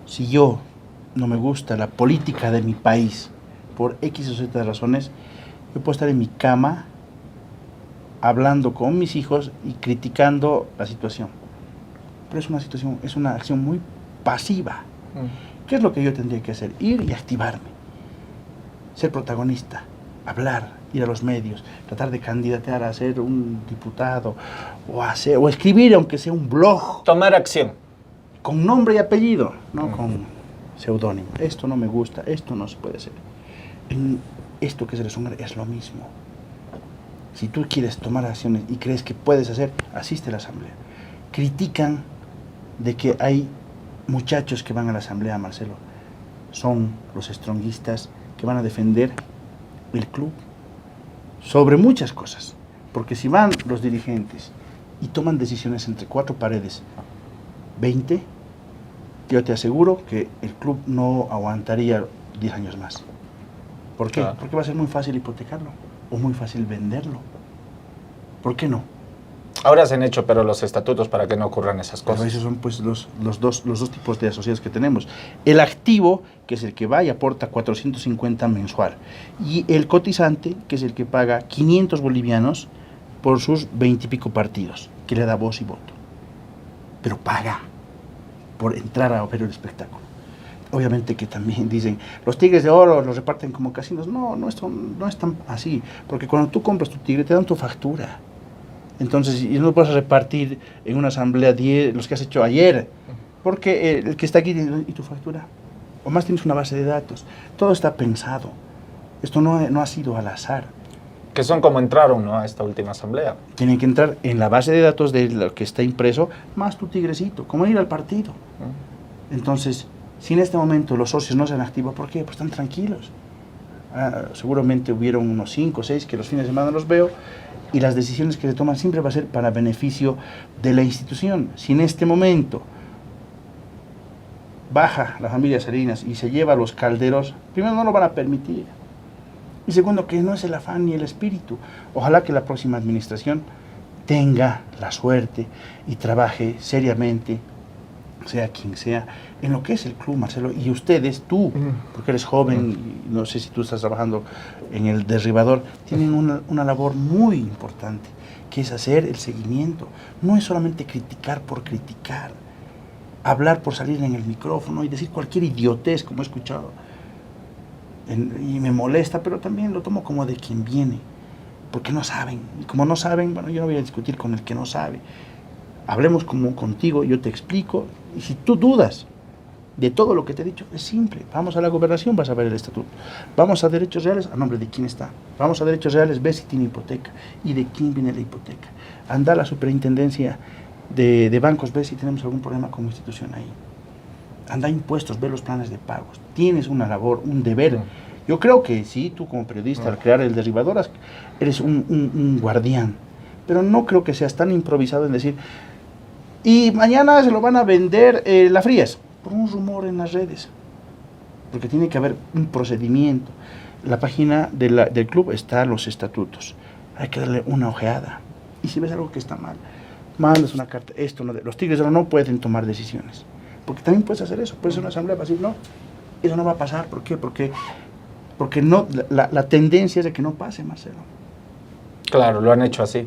Si yo no me gusta la política de mi país, por X o Z razones, yo puedo estar en mi cama hablando con mis hijos y criticando la situación. Pero es una acción muy pasiva. ¿Qué es lo que yo tendría que hacer? Ir y activarme. Ser protagonista, hablar, ir a los medios, tratar de candidatear a ser un diputado o escribir, aunque sea un blog. Tomar acción. Con nombre y apellido, no con seudónimo. Esto no me gusta, esto no se puede hacer. En esto que es el es lo mismo. Si tú quieres tomar acciones y crees que puedes hacer, asiste a la asamblea. Critican de que hay muchachos que van a la asamblea, Marcelo. Son los stronguistas que van a defender el club sobre muchas cosas. Porque si van los dirigentes y toman decisiones entre 4 paredes, 20, yo te aseguro que el club no aguantaría 10 años más. ¿Por qué? Claro. Porque va a ser muy fácil hipotecarlo o muy fácil venderlo. ¿Por qué no? Ahora se han hecho pero los estatutos para que no ocurran esas cosas. Pero esos son pues los dos tipos de asociados que tenemos. El activo, que es el que va y aporta 450 mensual, y el cotizante, que es el que paga 500 bolivianos por sus 20 y pico partidos, que le da voz y voto. Pero paga por entrar a ver el espectáculo. Obviamente que también dicen, los tigres de oro los reparten como casinos. No es tan así, porque cuando tú compras tu tigre te dan tu factura. Entonces, y no puedes repartir en una asamblea 10 los que has hecho ayer, porque el que está aquí dice, ¿y tu factura? O más tienes una base de datos. Todo está pensado. Esto no ha sido al azar. Que son como entraron, ¿no?, a esta última asamblea. Tienen que entrar en la base de datos de lo que está impreso, más tu tigrecito, como ir al partido. Entonces, si en este momento los socios no se han activado, ¿por qué? Pues están tranquilos. Seguramente hubieron unos 5 o 6 que los fines de semana los veo, y las decisiones que se toman siempre va a ser para beneficio de la institución. Si en este momento baja la familia Salinas y se lleva a los calderos, primero no lo van a permitir. Y segundo, que no es el afán ni el espíritu. Ojalá que la próxima administración tenga la suerte y trabaje seriamente sea quien sea, en lo que es el club, Marcelo, y ustedes, tú, porque eres joven, y no sé si tú estás trabajando en el derribador, tienen una labor muy importante, que es hacer el seguimiento. No es solamente criticar por criticar, hablar por salir en el micrófono y decir cualquier idiotez, como he escuchado. Y me molesta, pero también lo tomo como de quien viene, porque no saben. Y como no saben, bueno, yo no voy a discutir con el que no sabe. Hablemos como contigo, yo te explico, y si tú dudas de todo lo que te he dicho, es simple. Vamos a la gobernación, vas a ver el estatuto. Vamos a derechos reales, a nombre de quién está. Vamos a derechos reales, ve si tiene hipoteca y de quién viene la hipoteca. Anda a la superintendencia de bancos, ve si tenemos algún problema como institución ahí. Anda a impuestos, ve los planes de pagos. Tienes una labor, un deber. Yo creo que sí, tú como periodista, al crear el derribador, eres un guardián. Pero no creo que seas tan improvisado en decir, y mañana se lo van a vender la Frías, por un rumor en las redes. Porque tiene que haber un procedimiento. La página del club está los estatutos. Hay que darle una ojeada. Y si ves algo que está mal, mandas una carta. Esto no, los Tigres no pueden tomar decisiones. Porque también puedes hacer eso. Puedes hacer una asamblea para decir, no, eso no va a pasar. ¿Por qué? Porque no, la tendencia es de que no pase, Marcelo. Claro, lo han hecho así.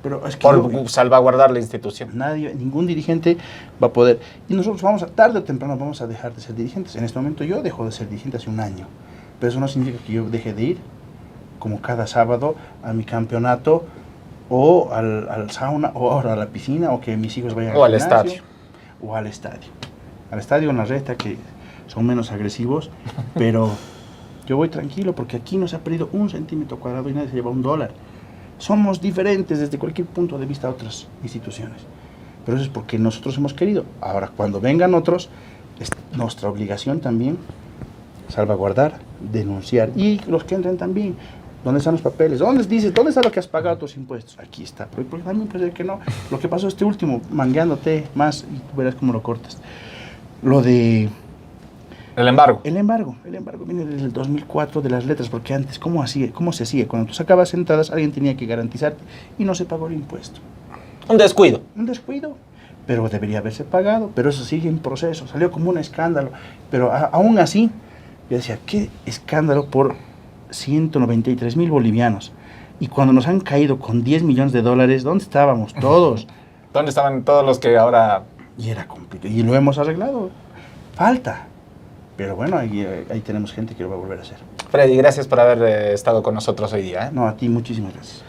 Pero es que Por salvaguardar la institución. Nadie, ningún dirigente va a poder. Y nosotros tarde o temprano vamos a dejar de ser dirigentes. En este momento yo dejo de ser dirigente hace un año. Pero eso no significa que yo deje de ir, como cada sábado, a mi campeonato, o al sauna, o ahora a la piscina, o que mis hijos vayan O al gimnasio, estadio. O al estadio. Al estadio en la reta, que son menos agresivos, pero yo voy tranquilo porque aquí no se ha perdido 1 centímetro cuadrado y nadie se lleva $1. Somos diferentes desde cualquier punto de vista a otras instituciones. Pero eso es porque nosotros hemos querido. Ahora, cuando vengan otros, es nuestra obligación también salvaguardar, denunciar. Y los que entren también. ¿Dónde están los papeles? ¿Dónde está lo que has pagado tus impuestos? Aquí está. Porque también puede ser que no. Lo que pasó este último, mangueándote más, y tú verás cómo lo cortas. Lo de... El embargo. El embargo viene desde el 2004 de las letras, porque antes, ¿cómo se hacía? Cuando tú sacabas entradas, alguien tenía que garantizarte y no se pagó el impuesto. Un descuido. Un descuido, pero debería haberse pagado, pero eso sigue en proceso, salió como un escándalo, pero aún así, yo decía, qué escándalo por 193,000 bolivianos, y cuando nos han caído con $10 millones, ¿dónde estábamos todos? ¿Dónde estaban todos los que ahora...? Y era complicado, y lo hemos arreglado, falta. Pero bueno, ahí tenemos gente que lo va a volver a hacer. Freddy, gracias por haber estado con nosotros hoy día. No, a ti muchísimas gracias.